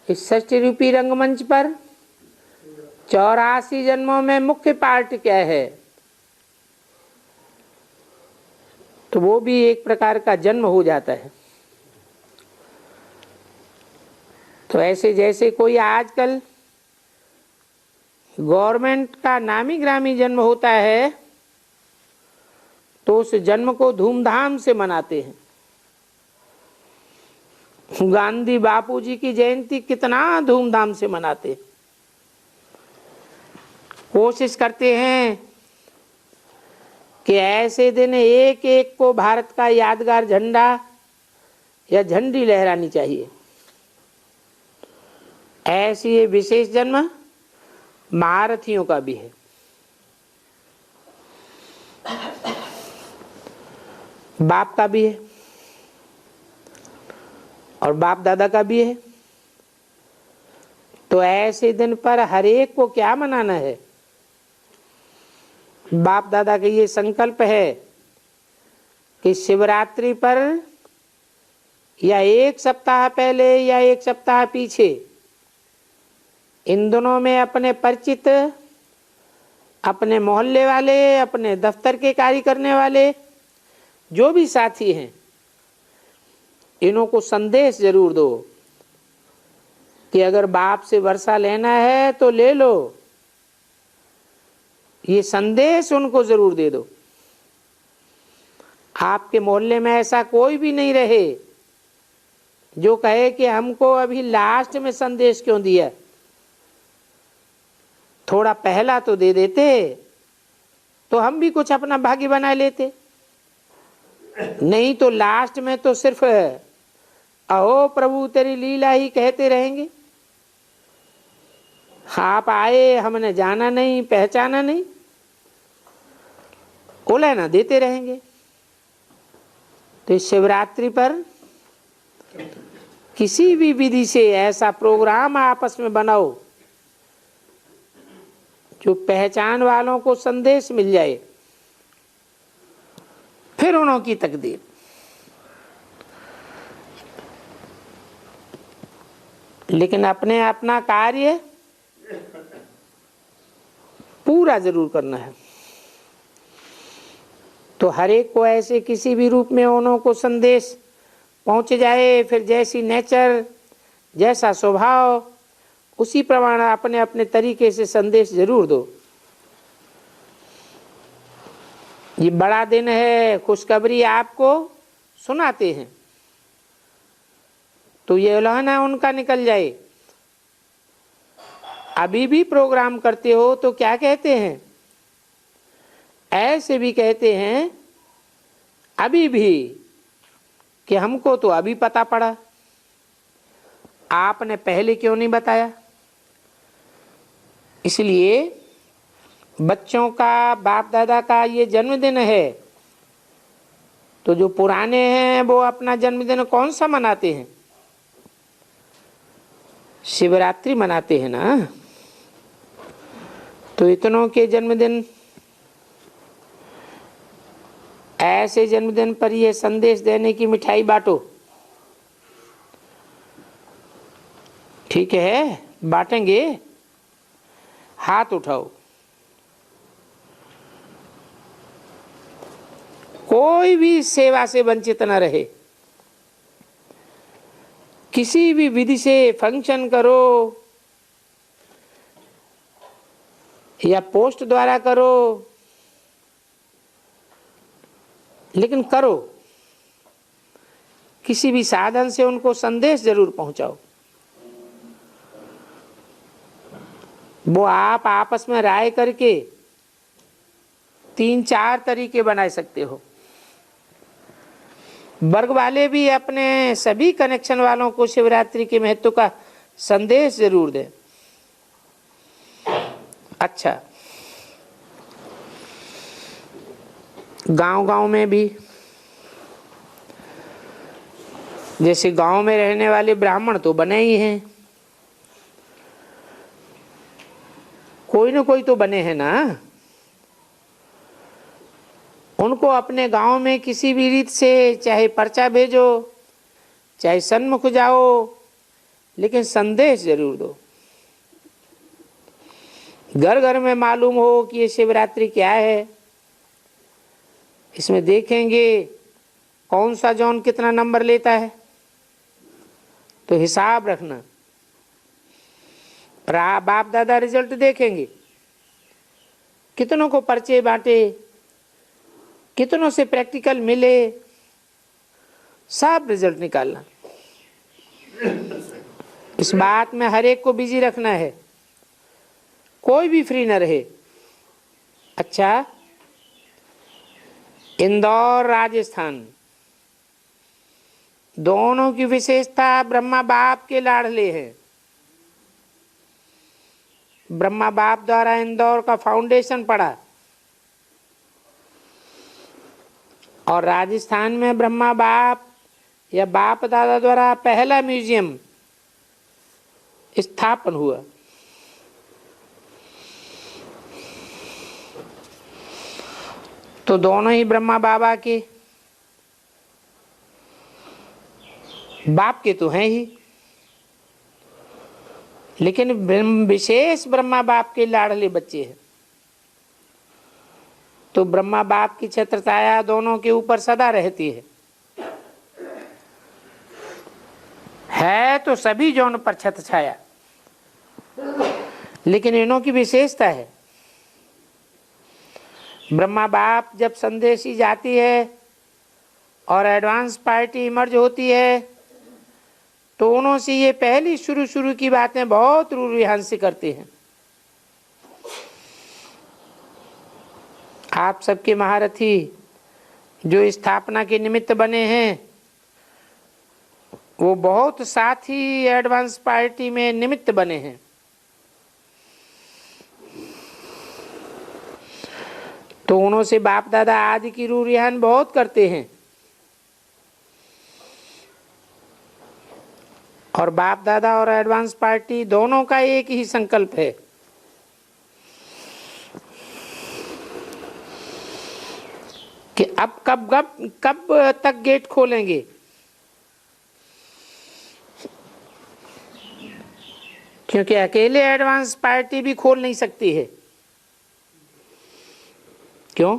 इस सृष्टि रूपी रंगमंच पर 84 जन्मों में मुख्य पार्ट क्या है। तो वो भी एक प्रकार का जन्म हो जाता है। तो ऐसे जैसे कोई आजकल गवर्नमेंट का नामी ग्रामी जन्म होता है तो उस जन्म को धूमधाम से मनाते हैं। गांधी बापूजी की जयंती कितना धूमधाम से मनाते हैं। कोशिश करते हैं कि ऐसे दिन एक एक को भारत का यादगार झंडा या झंडी लहरानी चाहिए। ऐसी ये विशेष जन्म महारथियों का भी है। बाप का भी है और बाप दादा का भी है। तो ऐसे दिन पर हर एक को क्या मनाना है? बाप दादा का ये संकल्प है कि शिवरात्रि पर या एक सप्ताह पहले या एक सप्ताह पीछे, इन दोनों में अपने परिचित, अपने मोहल्ले वाले, अपने दफ्तर के कार्य करने वाले जो भी साथी हैं, इन्हों को संदेश जरूर दो कि अगर बाप से वर्षा लेना है तो ले लो। ये संदेश उनको जरूर दे दो। आपके मोहल्ले में ऐसा कोई भी नहीं रहे जो कहे कि हमको अभी लास्ट में संदेश क्यों दिया, थोड़ा पहला तो दे देते तो हम भी कुछ अपना भाग्य बना लेते। नहीं तो लास्ट में तो सिर्फ अहो प्रभु तेरी लीला ही कहते रहेंगे। आप आए, हमने जाना नहीं, पहचाना नहीं, बोला ना, देते रहेंगे। तो इस शिवरात्रि पर किसी भी विधि से ऐसा प्रोग्राम आपस में बनाओ जो पहचान वालों को संदेश मिल जाए, फिर उन्हों की तकदीर। लेकिन अपने अपना कार्य पूरा जरूर करना है। तो हर एक को ऐसे किसी भी रूप में उन्हों को संदेश पहुंच जाए, फिर जैसी नेचर, जैसा स्वभाव, उसी प्रमाण अपने अपने तरीके से संदेश जरूर दो। ये बड़ा दिन है, खुशखबरी आपको सुनाते हैं, तो ये उल्हाना उनका निकल जाए। अभी भी प्रोग्राम करते हो तो क्या कहते हैं? ऐसे भी कहते हैं अभी भी कि हमको तो अभी पता पड़ा, आपने पहले क्यों नहीं बताया। इसलिए बच्चों का, बाप दादा का ये जन्मदिन है, तो जो पुराने हैं वो अपना जन्मदिन कौन सा मनाते हैं? शिवरात्रि मनाते हैं ना। तो इतनों के जन्मदिन, ऐसे जन्मदिन पर ये संदेश देने की मिठाई बांटो। ठीक है, बांटेंगे, हाथ उठाओ। कोई भी सेवा से वंचित न रहे। किसी भी विधि से फंक्शन करो या पोस्ट द्वारा करो, लेकिन करो, किसी भी साधन से उनको संदेश जरूर पहुंचाओ। वो आप आपस में राय करके 3-4 तरीके बना सकते हो। वर्ग वाले भी अपने सभी कनेक्शन वालों को शिवरात्रि के महत्व का संदेश जरूर दें। अच्छा, गांव-गांव में भी, जैसे गांव में रहने वाले ब्राह्मण तो बने ही हैं, कोई न कोई तो बने हैं ना। उनको अपने गांव में किसी भी रीत से चाहे पर्चा भेजो, चाहे सन्मुख जाओ, लेकिन संदेश जरूर दो। घर घर में मालूम हो कि ये शिवरात्रि क्या है। इसमें देखेंगे कौन सा जॉन कितना नंबर लेता है, तो हिसाब रखना। बाप दादा रिजल्ट देखेंगे, कितनों को पर्चे बांटे, कितनों से प्रैक्टिकल मिले, सब रिजल्ट निकालना। इस बात में हर एक को बिजी रखना है, कोई भी फ्री न रहे। अच्छा, इंदौर राजस्थान, दोनों की विशेषता ब्रह्मा बाप के लाडले हैं। ब्रह्मा बाप द्वारा इंदौर का फाउंडेशन पड़ा और राजस्थान में ब्रह्मा बाप या बाप दादा द्वारा पहला म्यूजियम स्थापन हुआ। तो दोनों ही ब्रह्मा बाबा के बाप के तो हैं ही, लेकिन विशेष ब्रह्मा बाप के लाडले बच्चे हैं। तो ब्रह्मा बाप की छत्र छाया दोनों के ऊपर सदा रहती है तो सभी जौन पर छत्र छाया, लेकिन इन्हों की विशेषता है। ब्रह्मा बाप जब संदेशी जाती है और एडवांस पार्टी इमर्ज होती है तो उन्हों से ये पहली शुरू की बातें बहुत रूरिहान से करते हैं। आप सबके महारथी जो स्थापना के निमित्त बने हैं वो बहुत साथ ही एडवांस पार्टी में निमित्त बने हैं। तो उन्हों से बाप दादा आदि की रूरिहान बहुत करते हैं और बाप दादा और एडवांस पार्टी दोनों का एक ही संकल्प है कि अब कब तक गेट खोलेंगे। क्योंकि अकेले एडवांस पार्टी भी खोल नहीं सकती है। क्यों?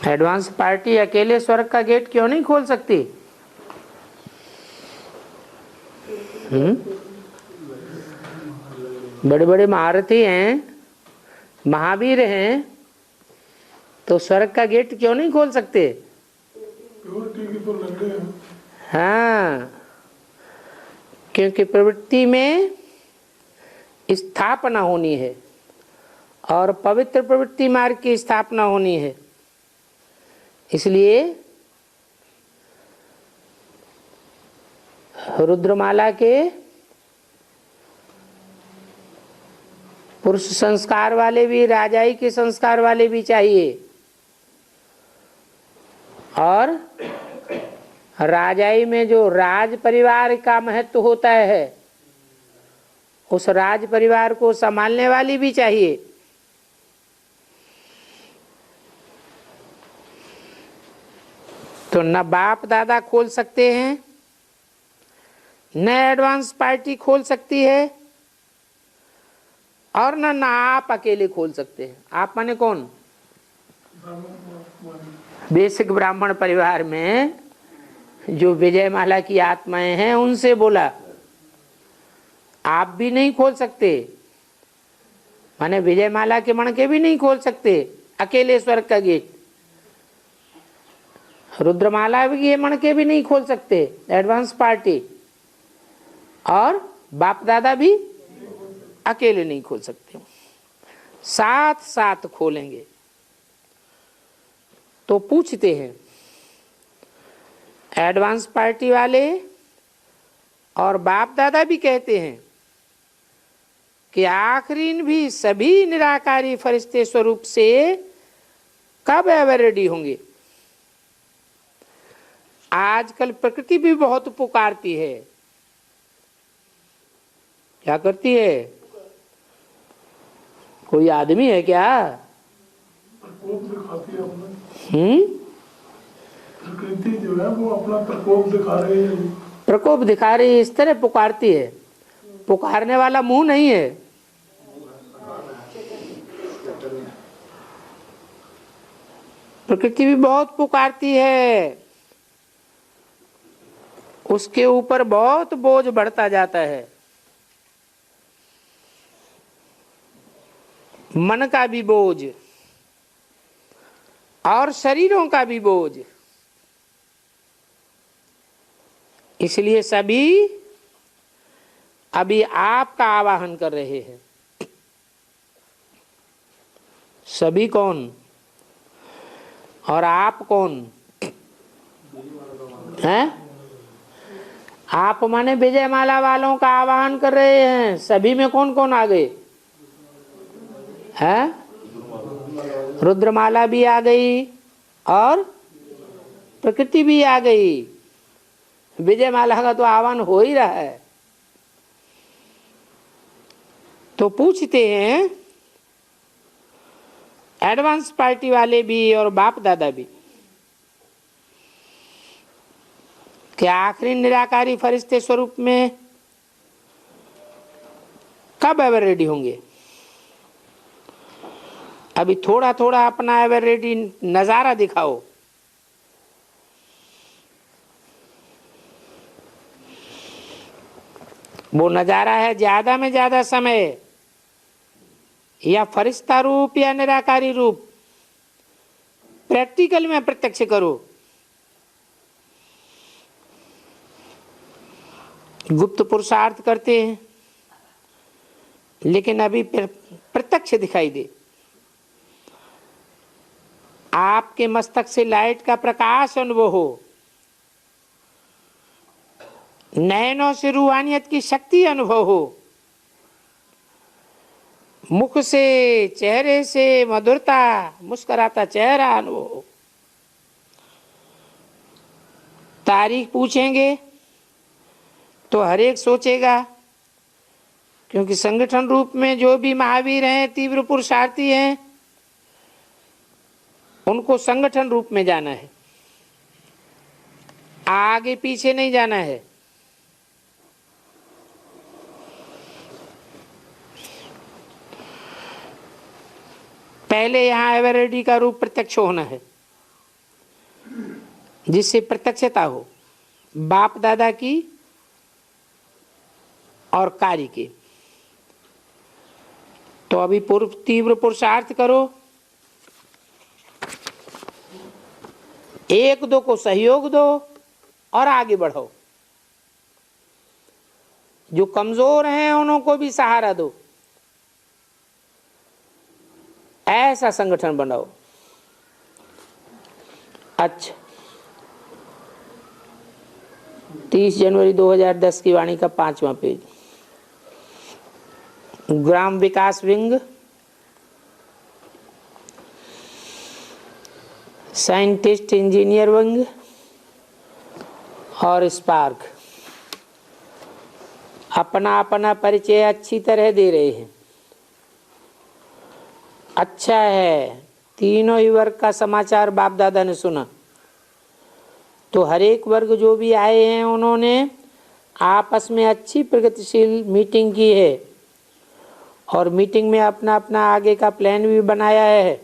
एडवांस पार्टी अकेले स्वर्ग का गेट क्यों नहीं खोल सकती? बड़े बड़े महारथी हैं, महावीर हैं, तो स्वर्ग का गेट क्यों नहीं खोल सकते? हाँ, क्योंकि प्रवृत्ति में स्थापना होनी है और पवित्र प्रवृत्ति मार्ग की स्थापना होनी है। इसलिए रुद्रमाला के पुरुष संस्कार वाले भी, राजाई के संस्कार वाले भी चाहिए और राजाई में जो राज परिवार का महत्व होता है उस राज परिवार को संभालने वाली भी चाहिए। तो न बाप दादा खोल सकते हैं, न एडवांस पार्टी खोल सकती है और न आप अकेले खोल सकते हैं। आप माने कौन? बेसिक ब्राह्मण परिवार में जो विजयमाला की आत्माएं हैं उनसे बोला आप भी नहीं खोल सकते, माने विजयमाला के मणके भी नहीं खोल सकते अकेले स्वर्ग का गेट। रुद्रमाला के मणके भी नहीं खोल सकते एडवांस पार्टी, और बाप दादा भी अकेले नहीं खोल सकते, साथ साथ खोलेंगे। तो पूछते हैं एडवांस पार्टी वाले और बाप दादा भी कहते हैं कि आखिरीन भी सभी निराकारी फरिश्ते स्वरूप से कब एवर रेडी होंगे। आजकल प्रकृति भी बहुत पुकारती है। क्या करती है? कोई आदमी है क्या? प्रकोप दिखाती है। प्रकृति जो है वो अपना प्रकोप दिखा रही है। प्रकोप दिखा रही है, इस तरह पुकारती है। पुकारने वाला मुंह नहीं है। प्रकृति भी बहुत पुकारती है, उसके ऊपर बहुत बोझ बढ़ता जाता है। मन का भी बोझ और शरीरों का भी बोझ। इसलिए सभी अभी आपका आवाहन कर रहे हैं। सभी कौन और आप कौन हैं? आप माने विजय माला वालों का आह्वान कर रहे हैं। सभी में कौन कौन आ गए हैं? रुद्रमाला भी आ गई और प्रकृति भी आ गई। विजय माला का तो आह्वान हो ही रहा है। तो पूछते हैं एडवांस पार्टी वाले भी और बाप दादा भी कि आखिरी निराकारी फरिश्ते स्वरूप में कब एवर रेडी होंगे। अभी थोड़ा थोड़ा अपना एवर रेडी नजारा दिखाओ। वो नजारा है ज्यादा में ज्यादा समय या फरिश्ता रूप या निराकारी रूप प्रैक्टिकल में प्रत्यक्ष करो। गुप्त पुरुषार्थ करते हैं लेकिन अभी प्रत्यक्ष दिखाई दे। आपके मस्तक से लाइट का प्रकाश अनुभव हो, नयनों से रूहानियत की शक्ति अनुभव हो, मुख से चेहरे से मधुरता मुस्कुराता चेहरा अनुभव हो। तारीख पूछेंगे तो हर एक सोचेगा, क्योंकि संगठन रूप में जो भी महावीर हैं, तीव्र पुरुषार्थी हैं, उनको संगठन रूप में जाना है, आगे पीछे नहीं जाना है। पहले यहां एवरेडी का रूप प्रत्यक्ष होना है, जिससे प्रत्यक्षता हो बाप दादा की और कार्य की। तो अभी तीव्र पुरुषार्थ करो, एक दो को सहयोग दो और आगे बढ़ो। जो कमजोर हैं उनको भी सहारा दो। ऐसा संगठन बनाओ। अच्छा, 30 जनवरी 2010 की वाणी का 5वां पेज। ग्राम विकास विंग, साइंटिस्ट इंजीनियर विंग और स्पार्क अपना अपना परिचय अच्छी तरह दे रहे हैं। अच्छा है, तीनों ही वर्ग का समाचार बाप दादा ने सुना। तो हर एक वर्ग जो भी आए हैं उन्होंने आपस में अच्छी प्रगतिशील मीटिंग की है और मीटिंग में अपना अपना आगे का प्लान भी बनाया है।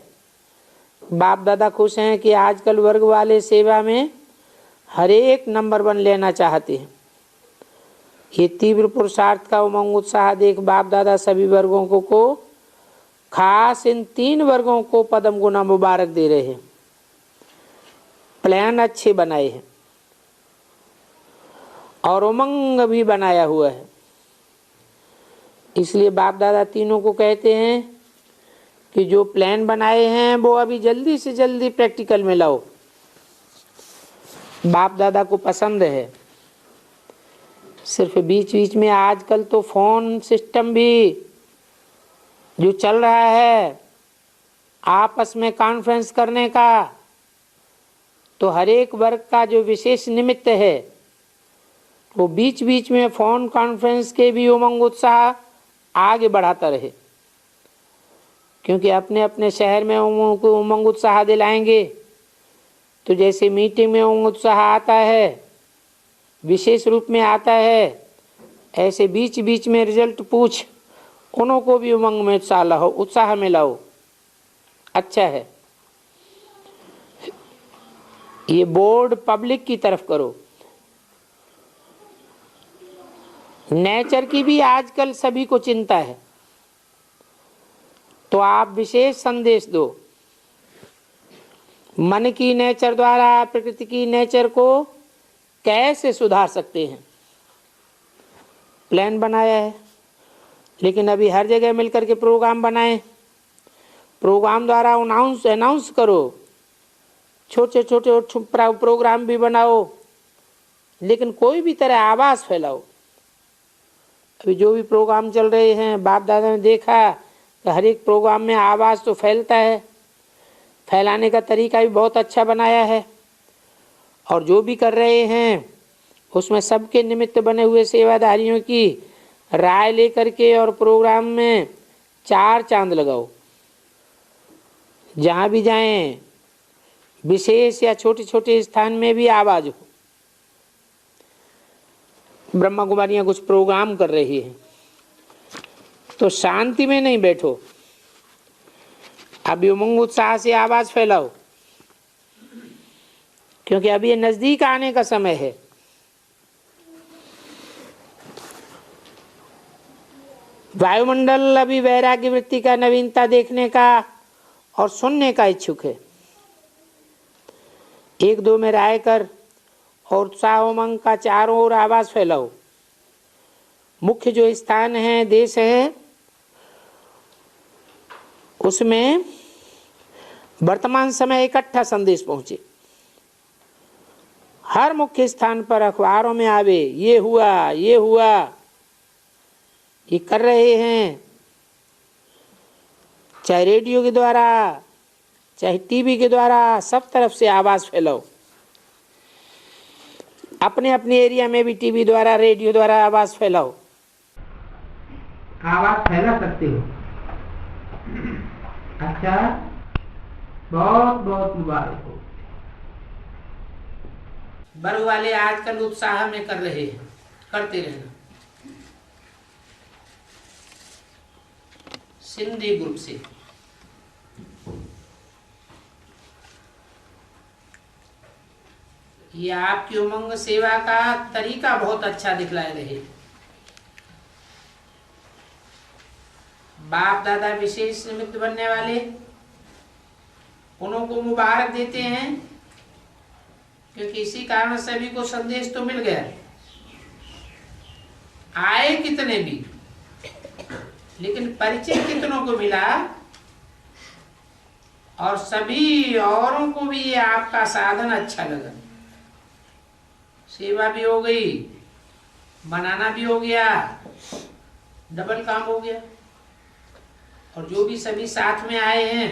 बाप दादा खुश हैं कि आजकल वर्ग वाले सेवा में हर एक नंबर 1 लेना चाहते हैं। ये तीव्र पुरुषार्थ का उमंग उत्साह देख बाप दादा सभी वर्गों को खास इन 3 वर्गों को पदम गुना मुबारक दे रहे हैं। प्लान अच्छे बनाए हैं और उमंग भी बनाया हुआ है। इसलिए बाप दादा तीनों को कहते हैं कि जो प्लान बनाए हैं वो अभी जल्दी से जल्दी प्रैक्टिकल में लाओ। बाप दादा को पसंद है। सिर्फ बीच बीच में आजकल तो फोन सिस्टम भी जो चल रहा है आपस में कॉन्फ्रेंस करने का, तो हर एक वर्ग का जो विशेष निमित्त है वो बीच बीच में फोन कॉन्फ्रेंस के भी उमंग उत्साह आगे बढ़ाता रहे। क्योंकि अपने अपने शहर में उनको उमंग उत्साह दिलाएंगे तो जैसे मीटिंग में उमंग उत्साह आता है, विशेष रूप में आता है, ऐसे बीच बीच में रिजल्ट पूछ उनको भी उमंग में उत्साह में लाओ। अच्छा है, ये बोर्ड पब्लिक की तरफ करो। नेचर की भी आजकल सभी को चिंता है, तो आप विशेष संदेश दो। मन की नेचर द्वारा प्रकृति की नेचर को कैसे सुधार सकते हैं। प्लान बनाया है, लेकिन अभी हर जगह मिलकर के प्रोग्राम बनाएं प्रोग्राम द्वारा अनाउंस करो, छोटे छोटे प्रोग्राम भी बनाओ, लेकिन कोई भी तरह आवाज़ फैलाओ। अभी जो भी प्रोग्राम चल रहे हैं, बाप दादा ने देखा कि हर एक प्रोग्राम में आवाज़ तो फैलता है, फैलाने का तरीका भी बहुत अच्छा बनाया है। और जो भी कर रहे हैं उसमें सबके निमित्त बने हुए सेवाधारियों की राय लेकर के और प्रोग्राम में 4 चांद लगाओ। जहाँ भी जाएं, विशेष या छोटे छोटे स्थान में भी आवाज़ हो। ब्रह्मा कुमारियाँ कुछ प्रोग्राम कर रही हैं तो शांति में नहीं बैठो, अभी उमंग उत्साह से आवाज़ फैलाओ, क्योंकि अभी ये नज़दीक आने का समय है। वायुमंडल अभी वैराग्य वृत्ति का नवीनता देखने का और सुनने का इच्छुक है। 1-2 में राय कर और उत्साह उमंग का चारों ओर आवाज़ फैलाओ। मुख्य जो स्थान है, देश है, उसमें वर्तमान समय इकट्ठा संदेश पहुंचे। हर मुख्य स्थान पर अखबारों में आवे, ये हुआ, ये हुआ, ये कर रहे हैं। चाहे रेडियो के द्वारा, चाहे टीवी के द्वारा, सब तरफ से आवाज़ फैलाओ। अपने अपने एरिया में भी टीवी द्वारा, रेडियो द्वारा आवाज़ फैलाओ। आवाज़ फैला सकते हो। अच्छा, बहुत बहुत मुबारक हो। बड़े वाले आजकल उत्साह में कर रहे हैं, करते रहना। सिंधी ग्रुप से ये आपकी उमंग सेवा का तरीका बहुत अच्छा दिखलाए रहे। बाप दादा विशेष निमित्त बनने वाले, उन्हों को मुबारक देते हैं, क्योंकि इसी कारण सभी को संदेश तो मिल गया। आए कितने भी, लेकिन परिचय कितनों को मिला, और सभी औरों को भी ये आपका साधन अच्छा लगा। सेवा भी हो गई, बनाना भी हो गया, डबल काम हो गया। और जो भी सभी साथ में आए हैं,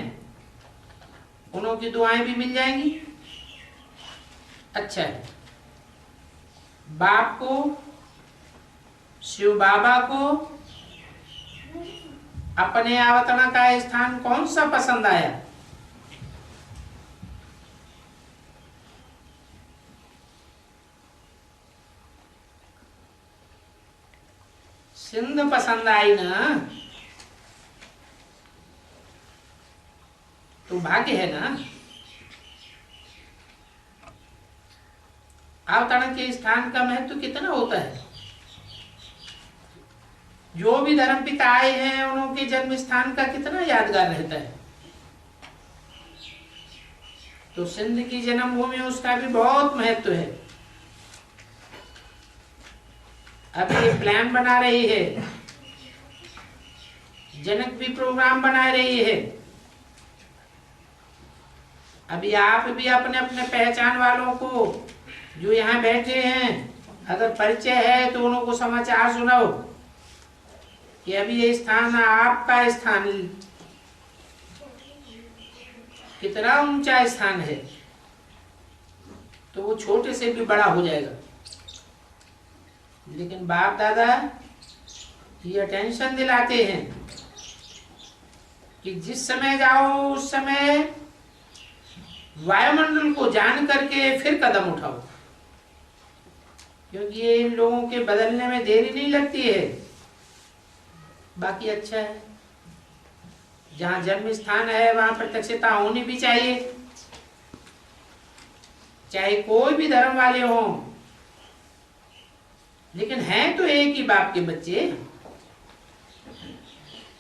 उन्हों की दुआएं भी मिल जाएंगी। अच्छा है। बाप को, शिव बाबा को अपने अवतरण का स्थान कौन सा पसंद आया? सिंध पसंद आई ना, तो भाग्य है ना। अवतरण के स्थान का महत्व कितना होता है। जो भी धर्म पिता आए हैं, उनके जन्म स्थान का कितना यादगार रहता है। तो सिंध की जन्मभूमि, उसका भी बहुत महत्व है। अभी ये प्लान बना रही है, जनक भी प्रोग्राम बना रही है। अभी आप भी अपने अपने पहचान वालों को, जो यहाँ बैठे हैं, अगर परिचय है तो उनको समाचार सुनाओ कि अभी ये स्थान, आपका स्थान कितना ऊंचा स्थान है, तो वो छोटे से भी बड़ा हो जाएगा। लेकिन बाप दादा ये टेंशन दिलाते हैं कि जिस समय जाओ उस समय वायुमंडल को जान करके फिर कदम उठाओ, क्योंकि ये इन लोगों के बदलने में देरी नहीं लगती है। बाकी अच्छा है, जहाँ जन्म स्थान है वहां प्रत्यक्षता होनी भी चाहिए, चाहे कोई भी धर्म वाले हों, लेकिन हैं तो एक ही बाप के बच्चे।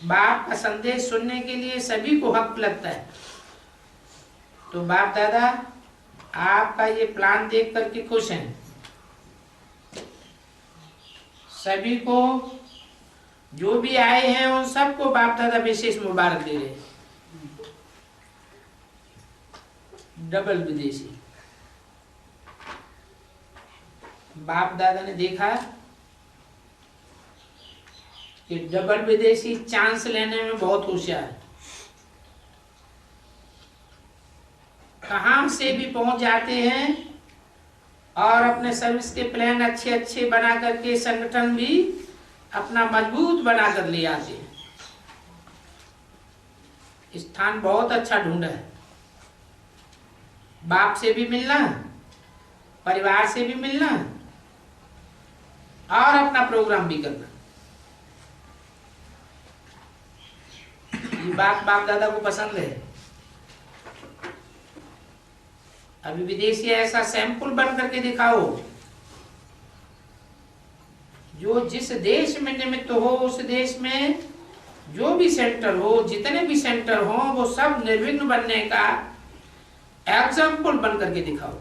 बाप का संदेश सुनने के लिए सभी को हक लगता है। तो बाप दादा आपका ये प्लान देख करके खुश हैं। सभी को, जो भी आए हैं, उन सबको बाप दादा विशेष मुबारक दे रहे हैं। डबल विदेशी। बाप दादा ने देखा कि डबल विदेशी चांस लेने में बहुत होशियार है, कहां से भी पहुंच जाते हैं और अपने सर्विस के प्लान अच्छे अच्छे बना करके संगठन भी अपना मजबूत बना कर ले आते हैं। स्थान बहुत अच्छा ढूंढा है, बाप से भी मिलना, परिवार से भी मिलना और अपना प्रोग्राम भी करना। ये बात बाप दादा को पसंद है। अभी विदेशी ऐसा सैंपल बन करके दिखाओ जो जिस देश में निमित्त हो उस देश में जो भी सेंटर हो, जितने भी सेंटर हो, वो सब निर्विघ्न बनने का एग्जाम्पल बन करके दिखाओ।